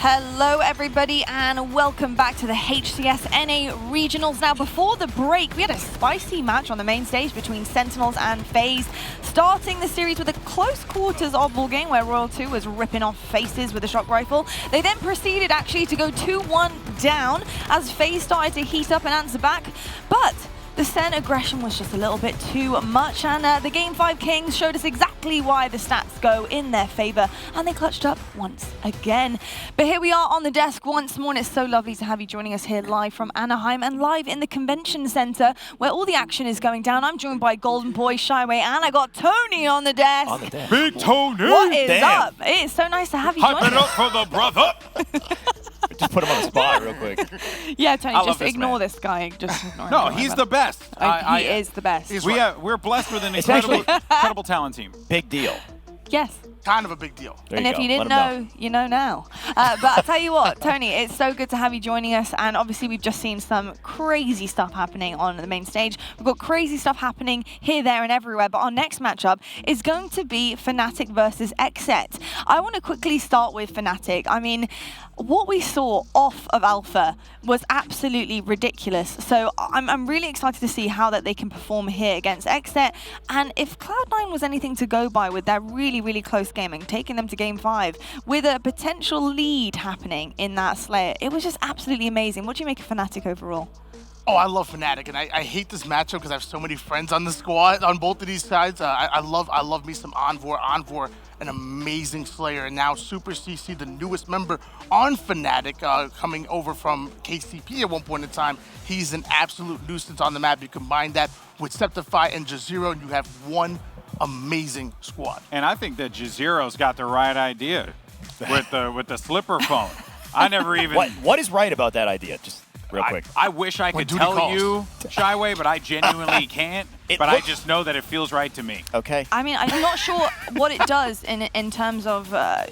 Hello everybody and welcome back to the HCS NA Regionals. Now before the break we had a spicy match on the main stage between Sentinels and FaZe, starting the series with a close quarters oddball game where Royal 2 was ripping off faces with a shock rifle. They then proceeded actually to go 2-1 down as FaZe started to heat up and answer back, but the Sen aggression was just a little bit too much, and the Game 5 Kings showed us exactly why the stats go in their favor, and they clutched up once again. But here we are on the desk once more, and it's so lovely to have you joining us here live from Anaheim and live in the convention center where all the action is going down. I'm joined by Golden Boy, Shyway, and I got Tony on the desk. On the desk. Big Tony! What is up? It is so nice to have you join Hype it us. up for the brother! Just put him on the spot real quick. Yeah, Tony, I love just this ignore man. this guy. Just ignore him. No, Don't worry he's about the it. best. He is the best. We're blessed with an It's incredible talent team. Big deal. Yes. Kind of a big deal. There And you if go. you didn't Let him know, you know now. But I'll tell you what, Tony, it's so good to have you joining us. And obviously, we've just seen some crazy stuff happening on the main stage. We've got crazy stuff happening here, there, and everywhere. But our next matchup is going to be Fnatic versus Xset. I want to quickly start with Fnatic. I mean, what we saw off of Alpha was absolutely ridiculous. So I'm really excited to see how that they can perform here against Xset. And if Cloud9 was anything to go by with that really, really close game and taking them to Game 5 with a potential lead happening in that Slayer, it was just absolutely amazing. What do you make of Fnatic overall? Oh, I love Fnatic, and I hate this matchup because I have so many friends on the squad on both of these sides. I love me some Envor. Envor, an amazing Slayer, and now Super CC, the newest member on Fnatic, coming over from KCP at one point in time. He's an absolute nuisance on the map. You combine that with Septify and Jazero, and you have one amazing squad. And I think that Jazero's got the right idea with the slipper phone. I never even... What is right about that idea? Just real quick. I wish I When could duty tell calls. you, Shyway, but I genuinely can't. But I just know that it feels right to me. Okay. I mean, I'm not sure what it does in terms of, for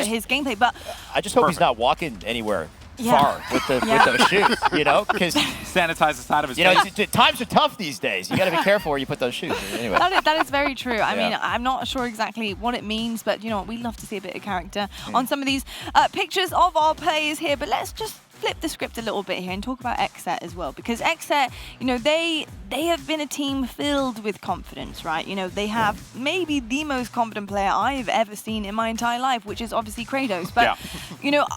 his gameplay, but I just hope he's Perfect. not walking anywhere Yeah. far with those shoes, you know? Because, Sanitize the side of his you know, face. times are tough these days. You got to be careful where you put those shoes. Anyway. that is very true. I mean, Yeah. I'm not sure exactly what it means, but you know what? We love to see a bit of character on some of these pictures of our players here. But let's just flip the script a little bit here and talk about Xset as well, because Xset, you know, they have been a team filled with confidence, right? You know, they have maybe the most confident player I've ever seen in my entire life, which is obviously Kratos. But you know,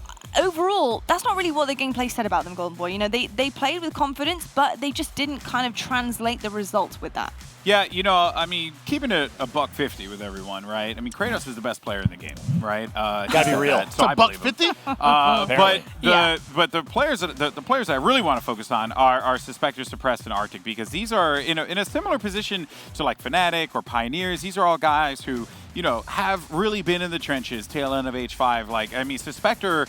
overall, that's not really what the gameplay said about them, Golden Boy. You know, they played with confidence, but they just didn't kind of translate the results with that. Yeah, you know, I mean, keeping it a $150 with everyone, right? I mean, Kratos is the best player in the game, right? Gotta be real. It's a $150? But the players that I really want to focus on are Suspector, Suppressed, and Arctic, because these are in a similar position to like Fnatic or Pioneers. These are all guys who, you know, have really been in the trenches, tail end of H5. Like, I mean, Suspector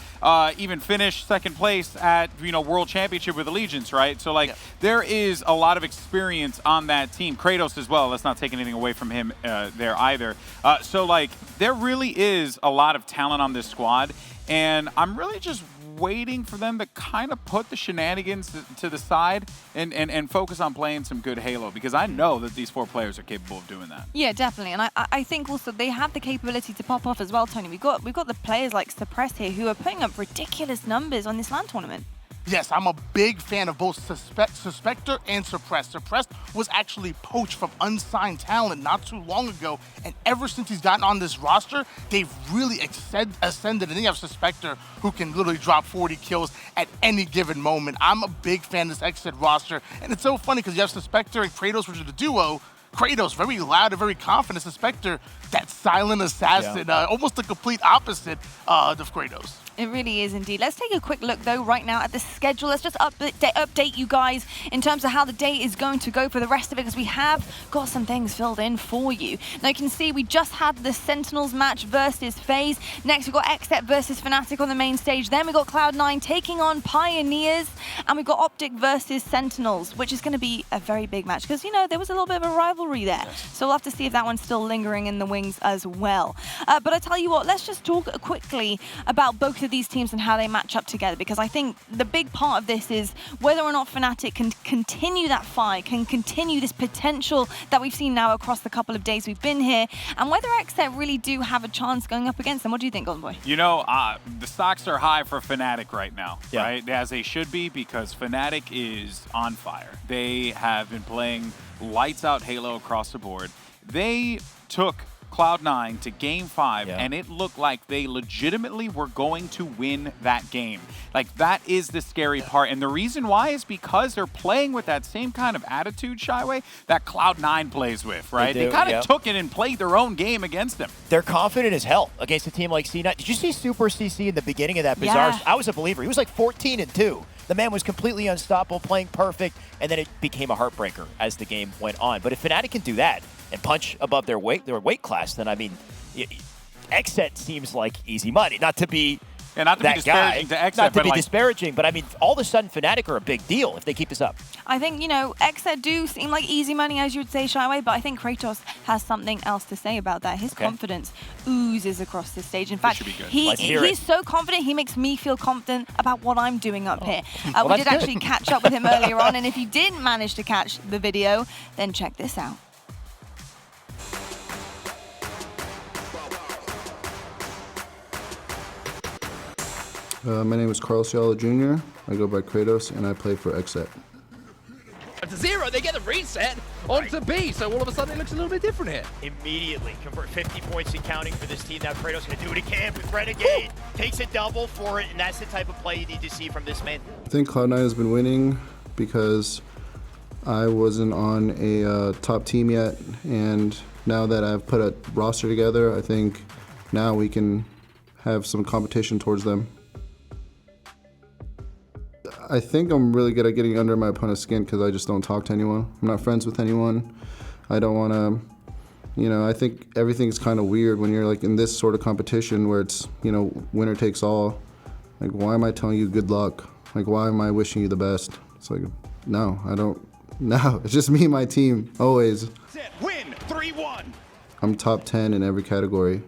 even finished second place at, you know, World Championship with Allegiance, right? So, like, there is a lot of experience on that team. Kratos as well. Let's not take anything away from him there either. So, like, there really is a lot of talent on this squad, and I'm really just waiting for them to kind of put the shenanigans to the side and focus on playing some good Halo, because I know that these 4 players are capable of doing that. Yeah, definitely, and I think also they have the capability to pop off as well, Tony. We've got the players like Suppressed here who are putting up ridiculous numbers on this LAN tournament. Yes, I'm a big fan of both Suspector and Suppressed. Suppressed was actually poached from unsigned talent not too long ago, and ever since he's gotten on this roster, they've really ascended. And then you have Suspector, who can literally drop 40 kills at any given moment. I'm a big fan of this Xset roster, and it's so funny because you have Suspector and Kratos, which is the duo. Kratos, very loud and very confident. Suspector, that silent assassin, almost the complete opposite of Kratos. It really is indeed. Let's take a quick look, though, right now at the schedule. Let's just update you guys in terms of how the day is going to go for the rest of it, because we have got some things filled in for you. Now, you can see we just had the Sentinels match versus FaZe. Next, we've got Xset versus Fnatic on the main stage. Then we've got Cloud9 taking on Pioneers. And we've got Optic versus Sentinels, which is going to be a very big match, because, you know, there was a little bit of a rivalry there. So we'll have to see if that one's still lingering in the wings as well. But I tell you what, let's just talk quickly about both of of these teams and how they match up together, because I think the big part of this is whether or not Fnatic can continue that fight, can continue this potential that we've seen now across the couple of days we've been here, and whether Xset really do have a chance going up against them. What do you think, Golden Boy? You know, the stocks are high for Fnatic right now, Yeah. right? As they should be, because Fnatic is on fire. They have been playing lights out Halo across the board. They took Cloud9 to Game 5, Yeah. and it looked like they legitimately were going to win that game. Like, that is the scary part. And the reason why is because they're playing with that same kind of attitude, Shyway, that Cloud9 plays with, right? They do, kind of yeah. took it and played their own game against them. They're confident as hell against a team like C9. Did you see Super CC in the beginning of that bizarre? Yeah. I was a believer. He was like 14-2. The man was completely unstoppable, playing perfect, and then it became a heartbreaker as the game went on. But if Fnatic can do that and punch above their weight class, then I mean, Xset seems like easy money. Not to be And not to be that guy, disparaging to Xset, not to but be like, disparaging, but I mean, all of a sudden, Fnatic are a big deal if they keep this up. I think, you know, Xset do seem like easy money, as you would say, Shyway, but I think Kratos has something else to say about that. His confidence oozes across the stage. In fact, should be good. Let's hear he's it. so confident, he makes me feel confident about what I'm doing up here. Well, we that's did actually good. catch up with him earlier on, and if you didn't manage to catch the video, then check this out. My name is Carlos Ayala Jr. I go by Kratos, and I play for Xset. To 0, they get the reset onto B, so all of a sudden it looks a little bit different here. Immediately convert 50 points and counting for this team. Now Kratos gonna do it again with Renegade. Takes a double for it, and that's the type of play you need to see from this man. I think Cloud9 has been winning because I wasn't on a top team yet, and now that I've put a roster together, I think now we can have some competition towards them. I think I'm really good at getting under my opponent's skin because I just don't talk to anyone. I'm not friends with anyone. I don't want to, you know, I think everything's kind of weird when you're like in this sort of competition where it's, you know, winner takes all. Like, why am I telling you good luck? Like, why am I wishing you the best? It's like, no, I don't. No, it's just me and my team, always. Set, win, 3-1. I'm top 10 in every category.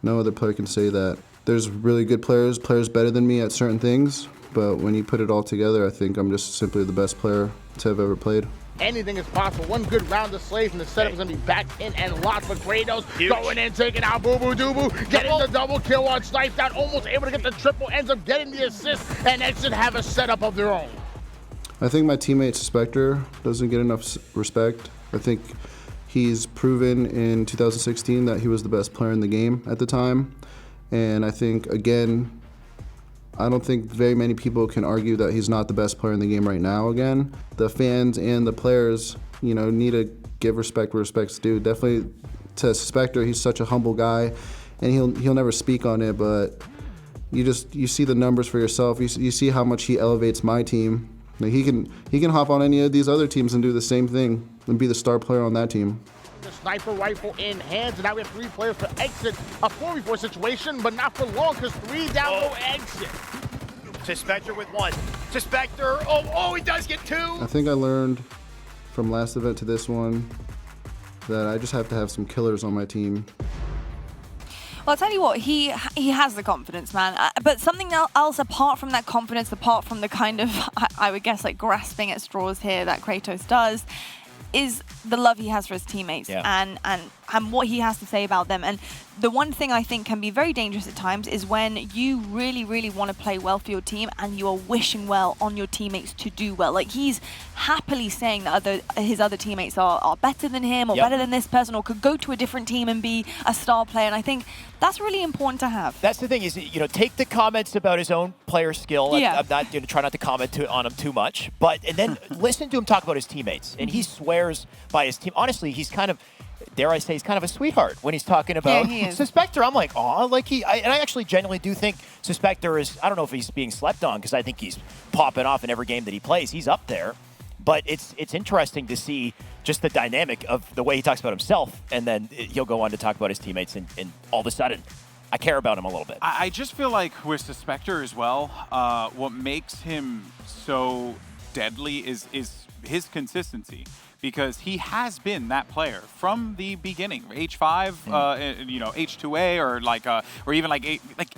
No other player can say that. There's really good players better than me at certain things, but when you put it all together, I think I'm just simply the best player to have ever played. Anything is possible. One good round of slaves, and the setup is going to be back in and locked for Kratos. Going in, taking out Boo Boo Doo Boo, getting the double kill on Sniped Out, almost able to get the triple, ends up getting the assist, and Xset have a setup of their own. I think my teammate Spectre doesn't get enough respect. I think he's proven in 2016 that he was the best player in the game at the time. And I think, again, I don't think very many people can argue that he's not the best player in the game right now again. The fans and the players, you know, need to give respect where respect's due. Definitely to Spectre, he's such a humble guy, and he'll never speak on it, but you see the numbers for yourself. You see how much he elevates my team. Like, he can hop on any of these other teams and do the same thing and be the star player on that team. The sniper rifle in hands, and now we have 3 players for Xset. A 4v4 situation, but not for long, because 3 down go Xset. To Spectre with 1. To Spectre, oh, he does get 2. I think I learned from last event to this one that I just have to have some killers on my team. Well, I'll tell you what, he has the confidence, man. But something else apart from that confidence, apart from the kind of, I would guess, like grasping at straws here that Kratos does, is the love he has for his teammates and what he has to say about them. And the one thing I think can be very dangerous at times is when you really, really want to play well for your team and you are wishing well on your teammates to do well. Like, he's happily saying that his other teammates are better than him or better than this person or could go to a different team and be a star player. And I think that's really important to have. That's the thing is, you know, take the comments about his own player skill. I'm not going to try not to comment on him too much, and then listen to him talk about his teammates. And he swears by his team. Honestly, he's kind of, dare I say, he's kind of a sweetheart when he's talking about Suspector. I'm like, and I actually genuinely do think Suspector is, I don't know if he's being slept on because I think he's popping off in every game that he plays. He's up there. But it's interesting to see just the dynamic of the way he talks about himself, and then he'll go on to talk about his teammates, and all of a sudden, I care about him a little bit. I just feel like with Suspector as well, what makes him so deadly is his consistency. because he has been that player from the beginning. H5, you know, H2A, or like, or even like,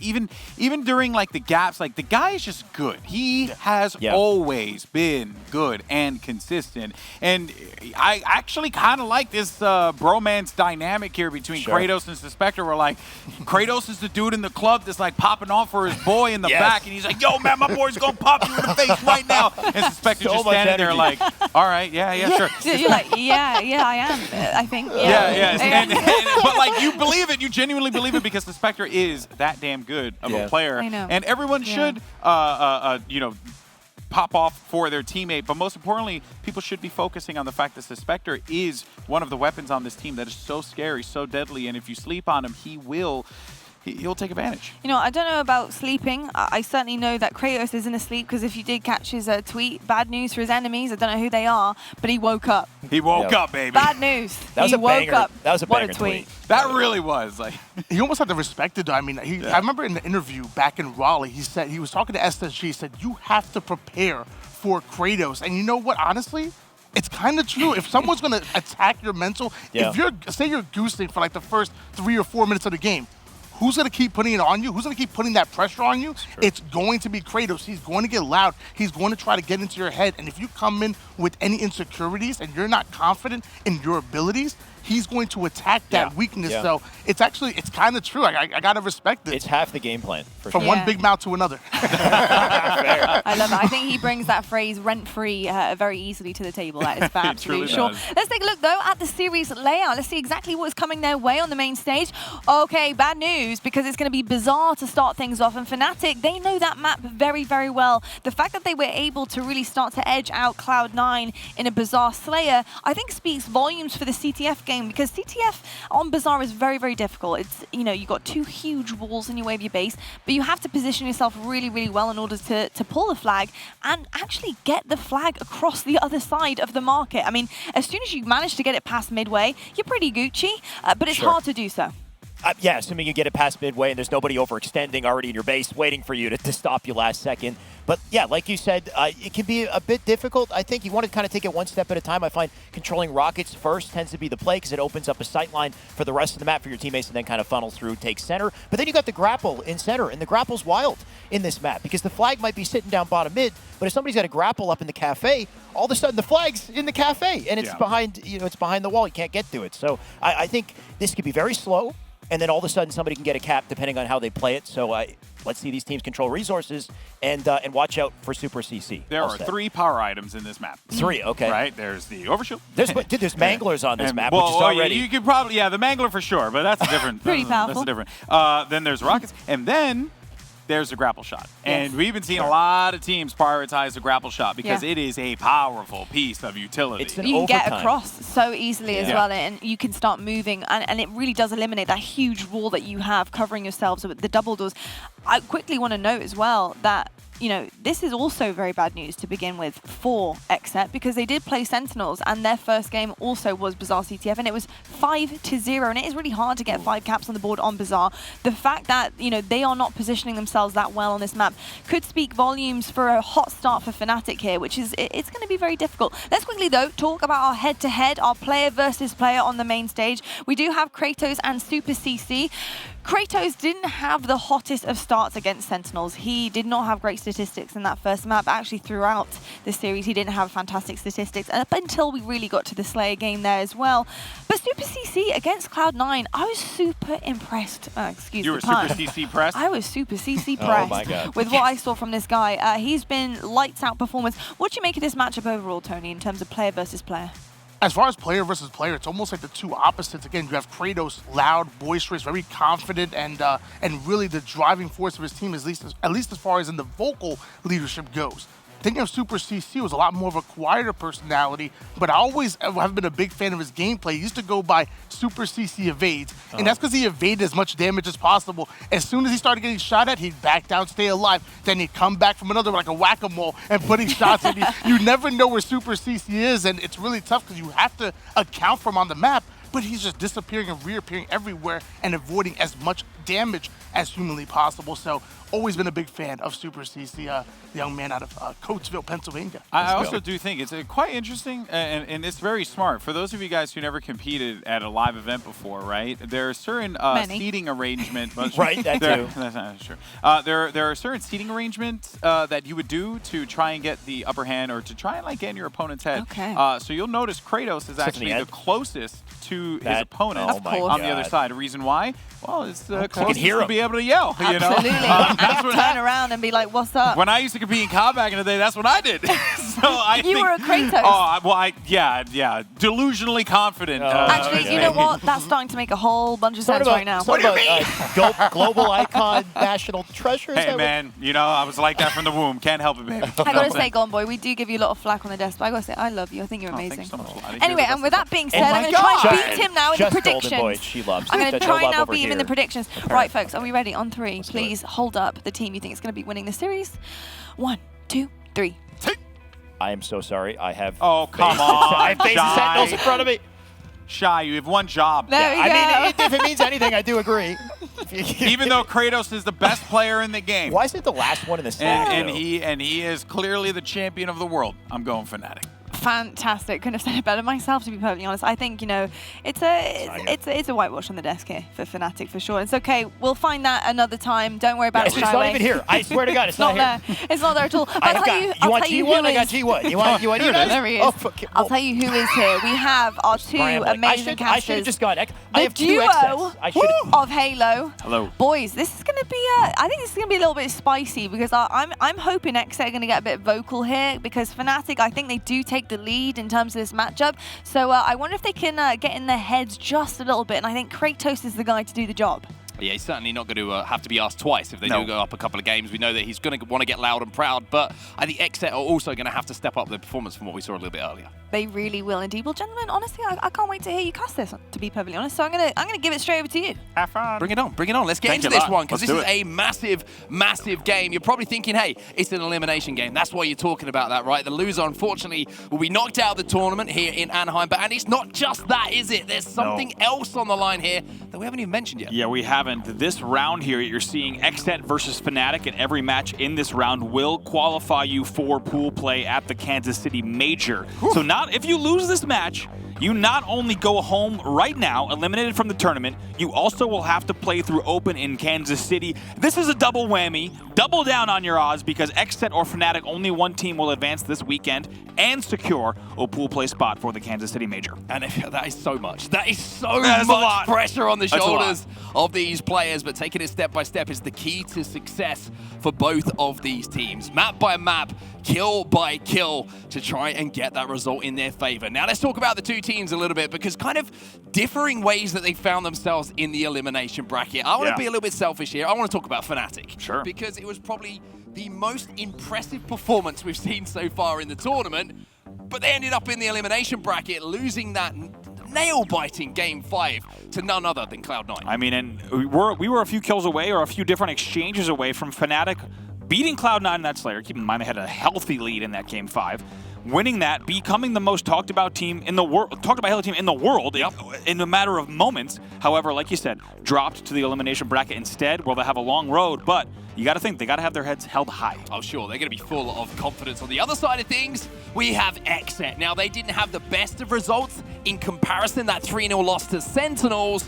even during like the gaps, like the guy is just good. He has always been good and consistent. And I actually kind of like this bromance dynamic here between Kratos and Suspector, where like Kratos is the dude in the club that's like popping off for his boy in the back, and he's like, yo man, my boy's gonna pop you in the face right now. And Suspector's just standing there like, all right, yeah, sure. You're like, yeah, I am, I think. But like, you believe it, you genuinely believe it, because Suspector is that damn good of a player. I know. And everyone should, you know, pop off for their teammate, but most importantly, people should be focusing on the fact that Suspector is one of the weapons on this team that is so scary, so deadly, and if you sleep on him, he'll take advantage. You know, I don't know about sleeping. I certainly know that Kratos isn't asleep, because if you did catch his tweet, bad news for his enemies. I don't know who they are, but he woke up. He woke up, baby. Bad news. That was he a woke banger. up. That was a what banger a tweet. That really was like. You almost have to respect it, though. I mean, I remember in the interview back in Raleigh, he said he was talking to SSG. He said you have to prepare for Kratos, and you know what? Honestly, it's kind of true. If someone's gonna attack your mental, if you're say you're goosing for like the first 3 or 4 minutes of the game, who's going to keep putting it on you? Who's going to keep putting that pressure on you? It's going to be Kratos. He's going to get loud. He's going to try to get into your head. And if you come in with any insecurities and you're not confident in your abilities, he's going to attack that weakness. So it's kind of true. I got to respect it. It's half the game plan. From one big mouth to another. I love it. I think he brings that phrase rent-free very easily to the table. That is for absolutely sure. Let's take a look, though, at the series layout. Let's see exactly what's coming their way on the main stage. Okay, bad news, because it's going to be Bizarre to start things off. And Fnatic, they know that map very, very well. The fact that they were able to really start to edge out Cloud9 in a Bizarre Slayer, I think speaks volumes for the CTF game, because CTF on Bizarre is very, very difficult. It's, you know, you've got 2 huge walls in your way of your base, but you have to position yourself really, really well in order to pull the flag and actually get the flag across the other side of the market. I mean, as soon as you manage to get it past midway, you're pretty Gucci, but it's hard to do so. Yeah, assuming you get it past midway and there's nobody overextending already in your base waiting for you to stop you last second. But yeah, like you said, it can be a bit difficult. I think you want to kind of take it one step at a time. I find controlling rockets first tends to be the play, because it opens up a sight line for the rest of the map for your teammates, and then kind of funnel through, take center. But then you got the grapple in center, and the grapple's wild in this map, because the flag might be sitting down bottom mid, but if somebody's got a grapple up in the cafe, all of a sudden the flag's in the cafe, and it's behind, it's behind the wall. You can't get to it. So I think this could be very slow, and then all of a sudden somebody can get a cap depending on how they play it. So let's see these teams control resources and watch out for Super CC. There are 3 power items in this map. 3, okay. Right? There's the Overshield. There's Manglers on this map, which is already... You could probably, the Mangler for sure, but that's a different... Pretty powerful. That's a different. Then there's rockets, and then there's the grapple shot. And we've been seeing a lot of teams prioritize the grapple shot, because it is a powerful piece of utility. It's an you can overtime. get across so easily as well, and you can start moving, and it really does eliminate that huge wall that you have covering yourselves with the double doors. I quickly want to note as well that, you know, this is also very bad news to begin with for Xset, because they did play Sentinels, and their first game also was Bizarre CTF, and it was 5-0, and it is really hard to get 5 caps on the board on Bizarre. The fact that, you know, they are not positioning themselves that well on this map could speak volumes for a hot start for Fnatic here, which is, it's going to be very difficult. Let's quickly, though, talk about our head-to-head, our player versus player on the main stage. We do have Kratos and Super CC. Kratos didn't have the hottest of starts against Sentinels. He did not have great statistics in that first map. Actually, throughout the series, he didn't have fantastic statistics up until we really got to the Slayer game there as well. But Super CC against Cloud9, I was super impressed. Excuse you the were pun. Super CC pressed? I was Super CC pressed with what I saw from this guy. He's been lights out performance. What do you make of this matchup overall, Tony, in terms of player versus player? As far as player versus player, it's almost like the 2 opposites. Again, you have Kratos, loud, boisterous, very confident, and really the driving force of his team, at least as far as in the vocal leadership goes. Thinking of Super CC was a lot more of a quieter personality, but I always have been a big fan of his gameplay. He used to go by Super CC Evades, and that's because he evaded as much damage as possible. As soon as he started getting shot at, he'd back down, stay alive, then he'd come back from another like a whack-a-mole and putting shots at you. You never know where Super CC is, and it's really tough because you have to account for him on the map. but he's just disappearing and reappearing everywhere and avoiding as much damage as humanly possible. So always been a big fan of Super Cease, the young man out of Coatesville, Pennsylvania. I also do think it's quite interesting, and it's very smart. For those of you guys who never competed at a live event before, right? There are certain seating arrangements. Right, that too. That's not true. There are certain seating arrangements that you would do to try and get the upper hand or to try and get in your opponent's head. Okay. So you'll notice Kratos is actually the closest to his That- opponent oh my on the other God. side. The reason why? Well, it's the can closest hear to him. be able to yell. You know? Absolutely. That's what Turn around and be like, what's up? When I used to compete in COD back in the day, that's what I did. So I You think, were a Kratos. Oh, yeah, delusionally confident. Actually, you know what? That's starting to make a whole bunch of sense right now. What about global icon, national treasure? Is Hey, that man, you know, I was like that from the womb. Can't help it, baby. I gotta say, Gone Boy, we do give you a lot of flack on the desk, but I gotta say, I love you. I think you're Thanks amazing. so much, Lottie. Anyway, You're and the with best. that being said, Oh my I'm going to try and God. beat him now in the Just Golden predictions. Boy, she loves. I'm going to There's no try love now over beat him in the here. predictions. Right, folks, are we ready? On three, please hold up the team you think is going to be winning the series. 1, 2, 3. I am so sorry. I have. Oh, come on, I have Face's Sentinels in Shy. front of me. Shy, you have one job. There we go. I mean, if it means anything, I do agree. Even though Kratos is the best player in the game. Why is it the last one in the stack? And though? he is clearly the champion of the world. I'm going Fnatic. Fantastic. Couldn't have said it better myself, to be perfectly honest. I think, you know, it's a whitewash on the desk here for Fnatic for sure. It's okay. We'll find that another time. Don't worry about It's it. not Shy even Away. here. I swear to God, it's Not not there. here. It's not there at all. I'll tell you. You I'll want tell you G1? who I got is- G1. You want you guys? There he is. Oh, fuck it. I'll tell you who is here. We have our two Scrambling. amazing I should casters. have just gone. I The have two duo XS. I should. of Halo. Hello. Boys, this is going to be I think this is going to be a little bit spicy because I'm hoping XSET are going to get a bit vocal here because Fnatic, I think they do take the lead in terms of this matchup. So I wonder if they can get in their heads just a little bit, and I think Kratos is the guy to do the job. Yeah, he's certainly not going to have to be asked twice if they No. do go up a couple of games. We know that he's going to want to get loud and proud, but I think XSET are also going to have to step up their performance from what we saw a little bit earlier. They really will indeed. Well, gentlemen, honestly, I can't wait to hear you cast this, to be perfectly honest. So I'm gonna give it straight over to you. Have fun. Bring it on, bring it on. Let's get Thank into you, this lot. one because Let's this is do a massive, massive game. You're probably thinking, hey, it's an elimination game. That's why you're talking about that, right? The loser, unfortunately, will be knocked out of the tournament here in Anaheim. And it's not just that, is it? There's something else on the line here that we haven't even mentioned yet. Yeah, we haven't. This round here, you're seeing XSET versus Fnatic, and every match in this round will qualify you for pool play at the Kansas City Major. So not if you lose this match, you not only go home right now, eliminated from the tournament, you also will have to play through Open in Kansas City. This is a double whammy. Double down on your odds because XSET or Fnatic, only one team will advance this weekend and secure a pool play spot for the Kansas City Major. And that is so much. That is so That's a much lot. pressure on the That's a lot. shoulders of these players, but taking it step by step is the key to success for both of these teams. Map by map, kill by kill to try and get that result in their favor. Now let's talk about the two teams a little bit because kind of differing ways that they found themselves in the elimination bracket. I want to be a little bit selfish here. I want to talk about Fnatic. Sure. Because it was probably the most impressive performance we've seen so far in the tournament, but they ended up in the elimination bracket losing that nail-biting Game 5 to none other than Cloud9. I mean, and we were a few kills away or a few different exchanges away from Fnatic beating Cloud9 in that Slayer. Keep in mind they had a healthy lead in that Game 5. Winning that, becoming the most talked about team in the world, talked about Halo team in the world in a matter of moments. However, like you said, dropped to the elimination bracket instead, where they'll have a long road, but you got to think, they got to have their heads held high. Oh, sure, they're going to be full of confidence. On the other side of things, we have XSET. Now, they didn't have the best of results in comparison, that 3-0 loss to Sentinels,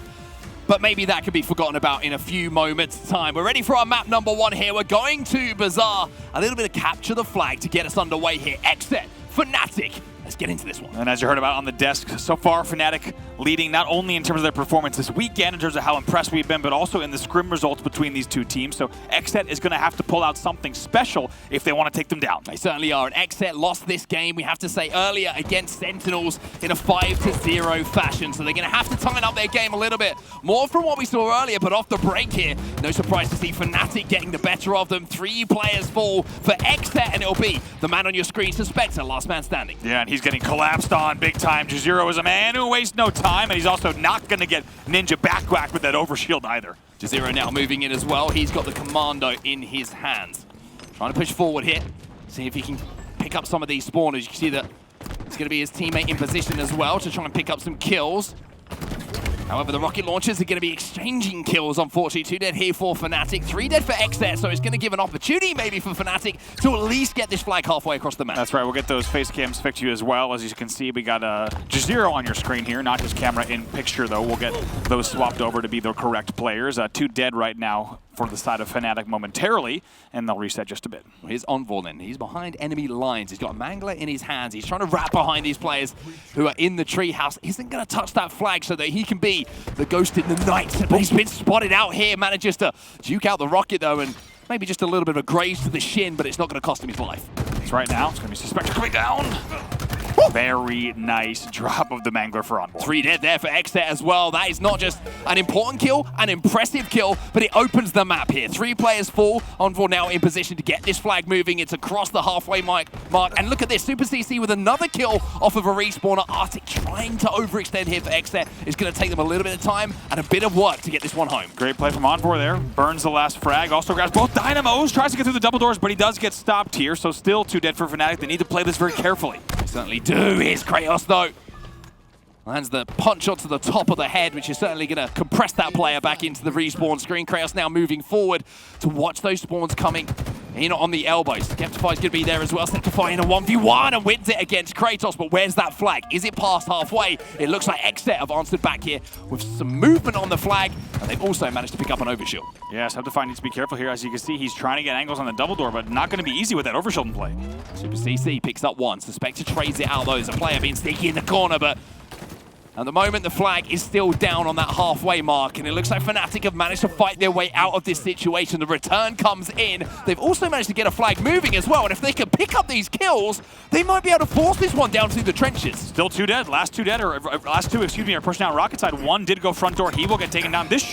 but maybe that could be forgotten about in a few moments' time. We're ready for our map number 1 here. We're going to Bazaar. A little bit of capture the flag to get us underway here. XSET, Fnatic. Let's get into this one. And as you heard about on the desk, so far Fnatic leading not only in terms of their performance this weekend, in terms of how impressed we've been, but also in the scrim results between these two teams. So XSET is going to have to pull out something special if they want to take them down. They certainly are. And XSET lost this game, we have to say, earlier against Sentinels in a 5-0 fashion. So they're going to have to tighten up their game a little bit. More from what we saw earlier, but off the break here, no surprise to see Fnatic getting the better of them. 3 players fall for XSET, and it'll be the man on your screen, Suspector, last man standing. Yeah, and he's getting collapsed on big time. Jazero is a man who wastes no time, and he's also not going to get Ninja back-whacked with that overshield either. Jazero now moving in as well. He's got the Commando in his hands. Trying to push forward here. See if he can pick up some of these spawners. You can see that it's going to be his teammate in position as well to try and pick up some kills. However, the rocket launchers are going to be exchanging kills, unfortunately. 2 dead here for Fnatic, 3 dead for Xset, so it's going to give an opportunity maybe for Fnatic to at least get this flag halfway across the map. That's right, we'll get those face cams fixed to you as well. As you can see, we got Jazero on your screen here, not his camera in picture though. We'll get those swapped over to be the correct players. 2 dead right now for the side of Fnatic momentarily, and they'll reset just a bit. Here's Envor then. He's behind enemy lines. He's got a Mangler in his hands. He's trying to wrap behind these players who are in the treehouse. Isn't going to touch that flag so that he can be the ghost in the night. But he's been spotted out here. Manages to juke out the rocket though, and maybe just a little bit of a graze to the shin, but it's not going to cost him his life. That's right now. It's going to be Suspector coming down. Very nice drop of the Mangler for Envor. 3 dead there for Xset as well. That is not just an important kill, an impressive kill, but it opens the map here. 3 players fall. Envor now in position to get this flag moving. It's across the halfway mark. And look at this. Super CC with another kill off of a respawner. Arctic trying to overextend here for Xset. It's going to take them a little bit of time and a bit of work to get this one home. Great play from Envor there. Burns the last frag. Also grabs both dynamos. Tries to get through the double doors, but he does get stopped here. So still 2 dead for Fnatic. They need to play this very carefully. They certainly do. Here's Kratos though. Lands the punch onto the top of the head, which is certainly going to compress that player back into the respawn screen. Kratos now moving forward to watch those spawns coming in on the elbows. Skeptify's going to be there as well. Skeptify in a 1v1 and wins it against Kratos, but where's that flag? Is it past halfway? It looks like Xset have answered back here with some movement on the flag, and they've also managed to pick up an overshield. Yeah, Skeptify needs to be careful here. As you can see, he's trying to get angles on the double door, but not going to be easy with that overshield in play. Super CC picks up 1. Suspector trades it out though. There's a player being sneaky in the corner, but at the moment, the flag is still down on that halfway mark, and it looks like Fnatic have managed to fight their way out of this situation. The return comes in. They've also managed to get a flag moving as well, and if they can pick up these kills, they might be able to force this one down through the trenches. Still 2 dead. Last 2 dead, or last 2, excuse me, are pushing out Rocket side. 1 did go front door. He will get taken down. This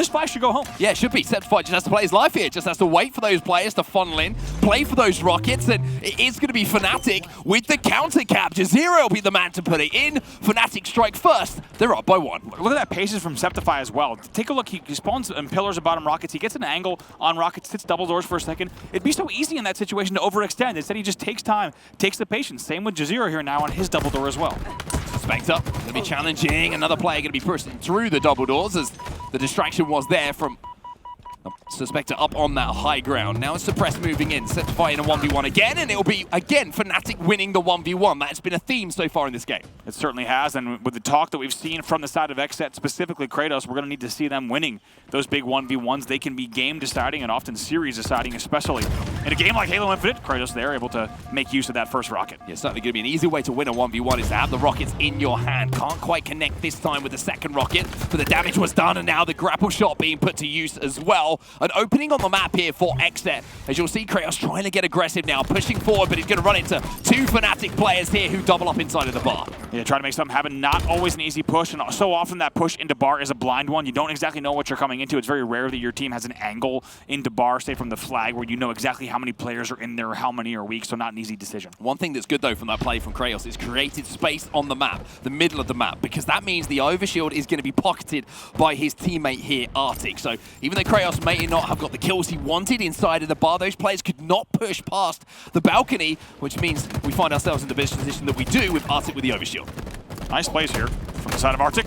flag should go home. Yeah, it should be. Skeptify just has to play his life here. Just has to wait for those players to funnel in, play for those rockets, and it is going to be Fnatic with the counter cap. Jazero will be the man to put it in. Fnatic strike first. They're up by 1. Look at that patience from Skeptify as well. Take a look. He spawns in pillars and bottom rockets. He gets an angle on rockets, sits double doors for a second. It'd be so easy in that situation to overextend. Instead, he just takes time, takes the patience. Same with Jazero here now on his double door as well. Suspector going to be challenging. Another player going to be pushing through the double doors as the distraction was there from Suspector up on that high ground. Now it's Suppressed moving in, Skeptify in a 1v1 again, and it'll be, again, Fnatic winning the 1v1. That's been a theme so far in this game. It certainly has, and with the talk that we've seen from the side of Xset, specifically Kratos, we're going to need to see them winning those big 1v1s. They can be game deciding and often series deciding, especially in a game like Halo Infinite. Kratos, they're able to make use of that first rocket. Yeah, certainly going to be an easy way to win a 1v1 is to have the rockets in your hand. Can't quite connect this time with the second rocket, but the damage was done, and now the grapple shot being put to use as well. An opening on the map here for Xset. As you'll see, Kratos trying to get aggressive now, pushing forward, but he's going to run into 2 Fnatic players here who double up inside of the bar. Yeah, trying to make something happen. Not always an easy push, and so often that push into bar is a blind one. You don't exactly know what you're coming into. It's very rare that your team has an angle into bar, say from the flag, where you know exactly how many players are in there or how many are weak, so not an easy decision. One thing that's good, though, from that play from Kratos is created space on the map, the middle of the map, because that means the overshield is going to be pocketed by his teammate here, Arctic. So even though Kratos may not have got the kills he wanted inside of the bar, those players could not push past the balcony, which means we find ourselves in the best position that we do with Arctic with the overshield. Nice plays here from the side of Arctic.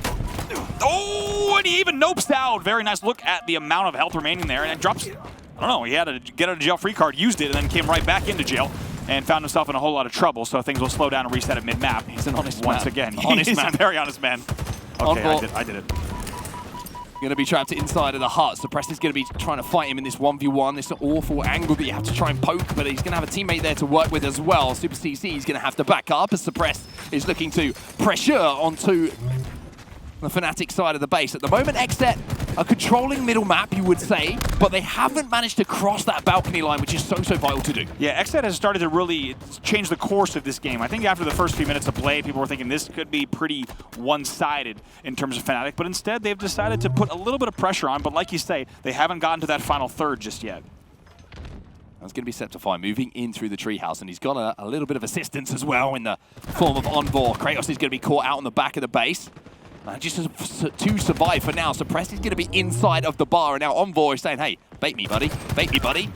Oh, and he even nopes out. Very nice look at the amount of health remaining there, and it drops, I don't know, he had a get out of jail free card, used it, and then came right back into jail and found himself in a whole lot of trouble, so things will slow down and reset at mid-map. He's an honest Once man. again. Honest He's man. a very honest man. Okay, I did it. Going to be trapped inside of the hut. Suppressed is going to be trying to fight him in this 1v1. It's an awful angle that you have to try and poke, but he's going to have a teammate there to work with as well. Super CC is going to have to back up as Suppressed is looking to pressure onto the Fnatic side of the base. At the moment, Xset are controlling middle map, you would say, but they haven't managed to cross that balcony line, which is so vital to do. Yeah, Xset has started to really change the course of this game. I think after the first few minutes of play, people were thinking this could be pretty one-sided in terms of Fnatic, but instead they've decided to put a little bit of pressure on, but like you say, they haven't gotten to that final third just yet. That's going to be Skeptify moving in through the treehouse, and he's got a little bit of assistance as well in the form of Envor. Kratos is going to be caught out on the back of the base. Just to survive for now. Suppressed is going to be inside of the bar, and now Envor is saying, hey, bait me, buddy. Bait me, buddy.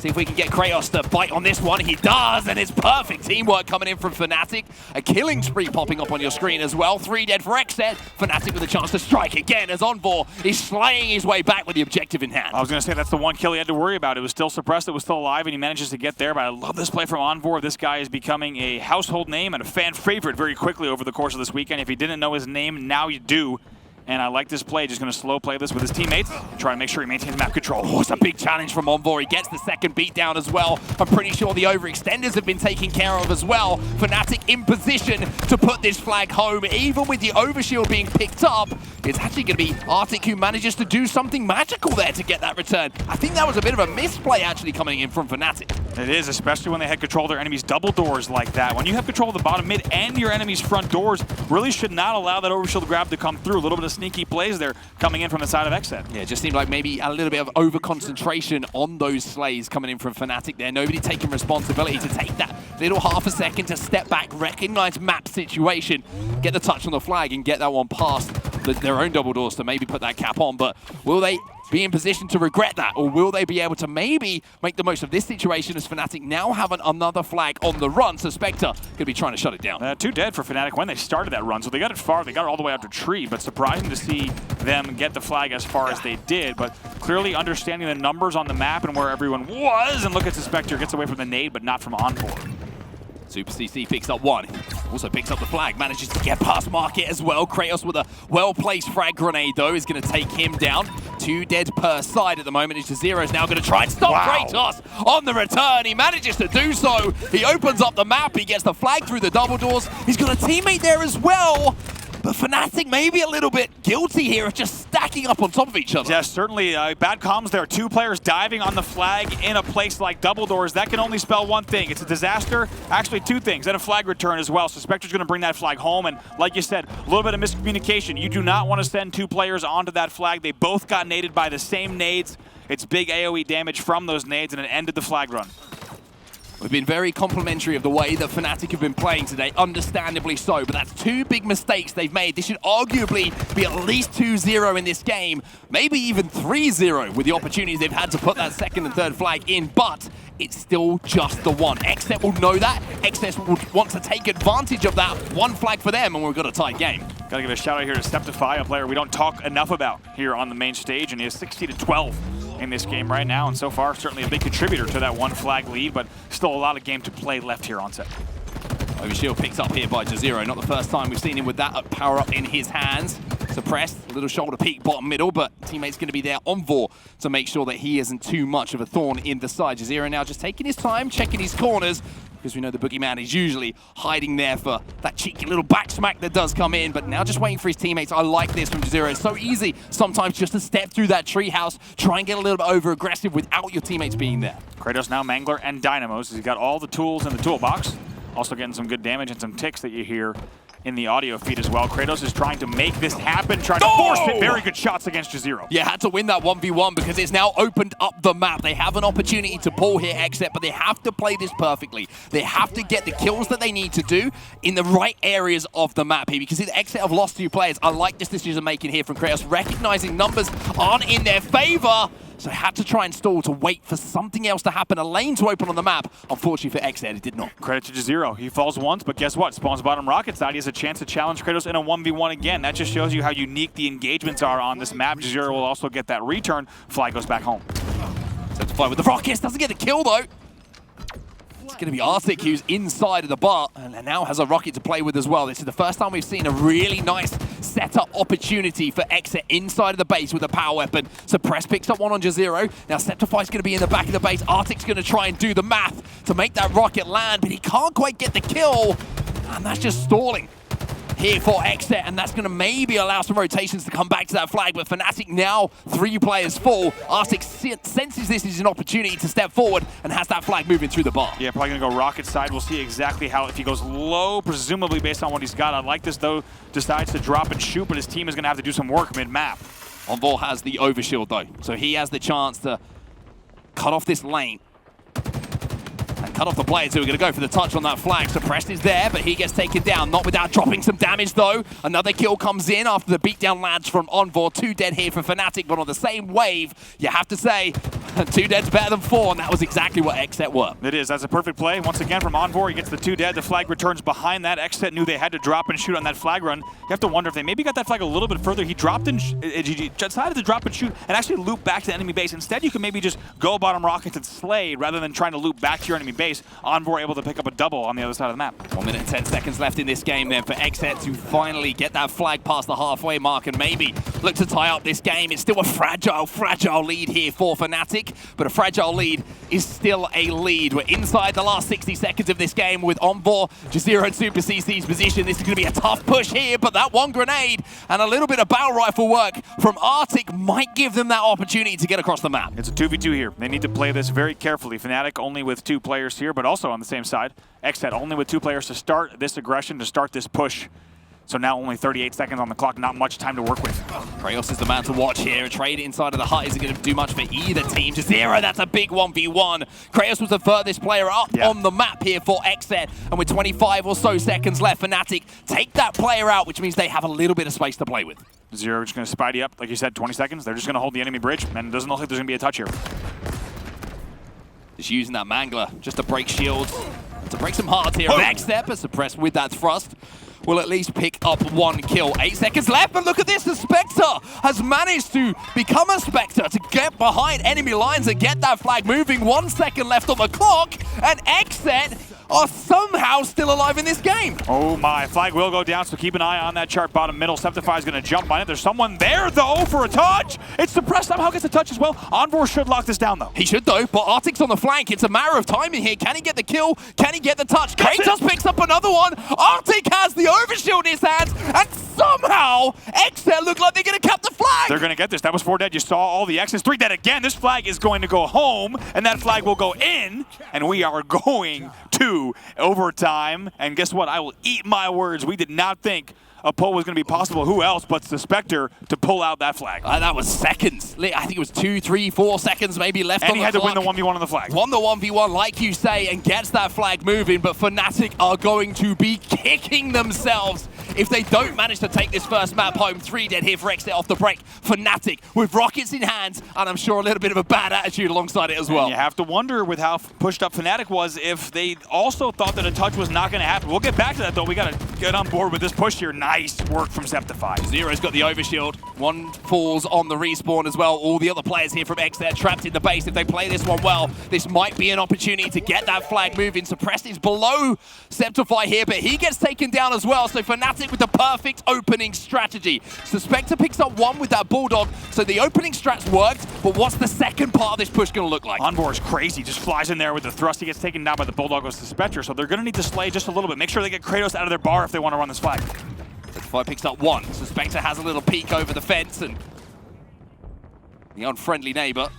See if we can get Kratos to bite on this one. He does, and it's perfect teamwork coming in from Fnatic. A killing spree popping up on your screen as well. 3 dead for Xset. Fnatic with a chance to strike again as Envoy is slaying his way back with the objective in hand. I was going to say that's the one kill he had to worry about. It was still suppressed, it was still alive, and he manages to get there. But I love this play from Envoy. This guy is becoming a household name and a fan favorite very quickly over the course of this weekend. If you didn't know his name, now you do. And I like this play. Just going to slow play this with his teammates. Try to make sure he maintains map control. Oh, it's a big challenge from Envoy. He gets the second beat down as well. I'm pretty sure the overextenders have been taken care of as well. Fnatic in position to put this flag home. Even with the overshield being picked up, it's actually going to be Arctic who manages to do something magical there to get that return. I think that was a bit of a misplay actually coming in from Fnatic. It is, especially when they had control of their enemies' double doors like that. When you have control of the bottom mid and your enemy's front doors, really should not allow that overshield grab to come through. A little bit of sneaky plays there coming in from the side of Xset. Yeah, it just seemed like maybe a little bit of over-concentration on those slays coming in from Fnatic there. Nobody taking responsibility to take that little half a second to step back, recognize map situation, get the touch on the flag and get that one past their own double doors to maybe put that cap on. But will they be in position to regret that, or will they be able to maybe make the most of this situation as Fnatic now have another flag on the run? So Spectre could be trying to shut it down. 2 dead for Fnatic when they started that run, so they got it far. They got it all the way out to Tree, but surprising to see them get the flag as far as they did. But clearly understanding the numbers on the map and where everyone was, and look at Spectre gets away from the nade, but not from Envoy. Super CC picks up one. Also picks up the flag, manages to get past Market as well. Kratos with a well-placed frag grenade, though, is going to take him down. 2 dead per side at the moment. Zero is now going to try and stop Kratos on the return. He manages to do so. He opens up the map. He gets the flag through the double doors. He's got a teammate there as well. But Fnatic maybe a little bit guilty here of just stacking up on top of each other. Yes, certainly bad comms there. 2 players diving on the flag in a place like double doors. That can only spell one thing. It's a disaster. Actually, 2 things. And a flag return as well. So Spectre's going to bring that flag home. And like you said, a little bit of miscommunication. You do not want to send 2 players onto that flag. They both got naded by the same nades. It's big AoE damage from those nades, and it ended the flag run. We've been very complimentary of the way that Fnatic have been playing today, understandably so, but that's 2 big mistakes they've made. This should arguably be at least 2-0 in this game, maybe even 3-0 with the opportunities they've had to put that second and third flag in, but it's still just the one. Xset will know that. Xset will want to take advantage of that. 1 flag for them, and we've got a tight game. Gotta give a shout out here to Steptify, a player we don't talk enough about here on the main stage, and he has 60-12 in this game right now, and so far certainly a big contributor to that 1 flag lead, but still a lot of game to play left here on set. Overshield picked up here by Jazero. Not the first time we've seen him with that power up in his hands. Suppressed, a little shoulder peek, bottom middle, but teammate's going to be there on Vor to make sure that he isn't too much of a thorn in the side. Jazero now just taking his time, checking his corners, because we know the boogeyman is usually hiding there for that cheeky little back smack that does come in, but now just waiting for his teammates. I like this from Jazero. It's so easy sometimes just to step through that treehouse, try and get a little bit over-aggressive without your teammates being there. Kratos now Mangler and Dynamos. He's got all the tools in the toolbox. Also getting some good damage and some ticks that you hear in the audio feed as well. Kratos is trying to make this happen, trying to force it. Very good shots against Jazero. Yeah, had to win that 1v1 because it's now opened up the map. They have an opportunity to pull here, Xset, but they have to play this perfectly. They have to get the kills that they need to do in the right areas of the map here, because Xset have lost 2 players. I like this decision making here from Kratos, recognizing numbers aren't in their favor. So had to try and stall to wait for something else to happen, a lane to open on the map. Unfortunately for Xset, it did not. Credit to Jazero. He falls once, but guess what? Spawns bottom rocket side. He has a chance to challenge Kratos in a 1v1 again. That just shows you how unique the engagements are on this map. Jazero will also get that return. Fly goes back home. Steptify with the rockets, doesn't get the kill though. It's going to be Arctic who's inside of the bar and now has a rocket to play with as well. This is the first time we've seen a really nice setup opportunity for Xset inside of the base with a power weapon. Suppress picks up one on Jazero. Now Steptify's going to be in the back of the base. Arctic's going to try and do the math to make that rocket land, but he can't quite get the kill. And that's just stalling here for Xset, and that's going to maybe allow some rotations to come back to that flag, but Fnatic now 3 players full. Arctic senses this is an opportunity to step forward and has that flag moving through the bar. Yeah, probably going to go rocket side. We'll see exactly how, if he goes low, presumably based on what he's got. I like this, though, decides to drop and shoot, but his team is going to have to do some work mid-map. Envoy has the overshield, though, so he has the chance to cut off this lane. And cut off the players who are going to go for the touch on that flag. Suppressed is there, but he gets taken down. Not without dropping some damage, though. Another kill comes in after the beatdown lands from Envoy. 2 dead here for Fnatic, but on the same wave, you have to say, 2 dead's better than 4, and that was exactly what Xset were. It is. That's a perfect play. Once again from Envoy, he gets the 2 dead. The flag returns behind that. Xset knew they had to drop and shoot on that flag run. You have to wonder if they maybe got that flag a little bit further. He dropped and decided to drop and shoot and actually loop back to the enemy base. Instead, you can maybe just go bottom rockets and Slade rather than trying to loop back to your enemy base. Envoy able to pick up a double on the other side of the map. 1 minute and 10 seconds left in this game then for Xset to finally get that flag past the halfway mark and maybe look to tie up this game. It's still a fragile lead here for Fnatic, but a fragile lead is still a lead. We're inside the last 60 seconds of this game with Envoy, Jazero and Super CC's position. This is going to be a tough push here, but that one grenade and a little bit of battle rifle work from Arctic might give them that opportunity to get across the map. It's a 2v2 here. They need to play this very carefully. Fnatic only with 2 players here, but also on the same side. Xset only with 2 players to start this aggression, to start this push. So now only 38 seconds on the clock, not much time to work with. Kraos is the man to watch here. A trade inside of the hut isn't going to do much for either team. Jazero, that's a big 1v1. Kraos was the furthest player up on the map here for Xset. And with 25 or so seconds left, Fnatic take that player out, which means they have a little bit of space to play with. Zero just going to Spidey up, like you said, 20 seconds. They're just going to hold the enemy bridge, and it doesn't look like there's going to be a touch here. Just using that Mangler just to break shields, to break some hearts here. Xset, but suppressed with that thrust, will at least pick up 1 kill. 8 seconds left, but look at this. The Spectre has managed to become a Spectre, to get behind enemy lines and get that flag moving. 1 second left on the clock, and Xset are somehow still alive in this game. Oh my, flag will go down, so keep an eye on that chart bottom middle. Septify is going to jump on it. There's someone there, though, for a touch. It's suppressed, somehow gets a touch as well. Envoy should lock this down, though. He should, though, but Arctic's on the flank. It's a matter of timing here. Can he get the kill? Can he get the touch? Kratos picks up another one. Arctic has the overshield in his hands, and somehow Xset look like they're going to cap the flag. They're going to get this. That was 4 dead. You saw all the X's. 3 dead again. This flag is going to go home, and that flag will go in, and we are going to overtime. And guess what? I will eat my words. We did not think a pull was going to be possible. Who else but the Spectre to pull out that flag? That was seconds. I think it was 2, 3, 4 seconds maybe left on the clock. And he had to win the 1v1 on the flag. Won the 1v1, like you say, and gets that flag moving, but Fnatic are going to be kicking themselves if they don't manage to take this first map home. 3 dead here for Xset off the break. Fnatic with rockets in hands, and I'm sure a little bit of a bad attitude alongside it as well. And you have to wonder with how pushed up Fnatic was if they also thought that a touch was not going to happen. We'll get back to that, though. We got to get on board with this push here. Nice work from Septify. Zero's got the overshield. 1 falls on the respawn as well. All the other players here from Xset trapped in the base. If they play this one well, this might be an opportunity to get that flag moving. Suppressed is below Septify here, but he gets taken down as well. So Fnatic with the perfect opening strategy. Spectre picks up 1 with that Bulldog, so the opening strats worked, but what's the second part of this push going to look like? Envoy is crazy, just flies in there with the thrust. He gets taken down by the Bulldog with the Spectre, so they're going to need to slay just a little bit. Make sure they get Kratos out of their bar if they want to run this flag. Septify picks up 1, so Spectre has a little peek over the fence, and the unfriendly neighbor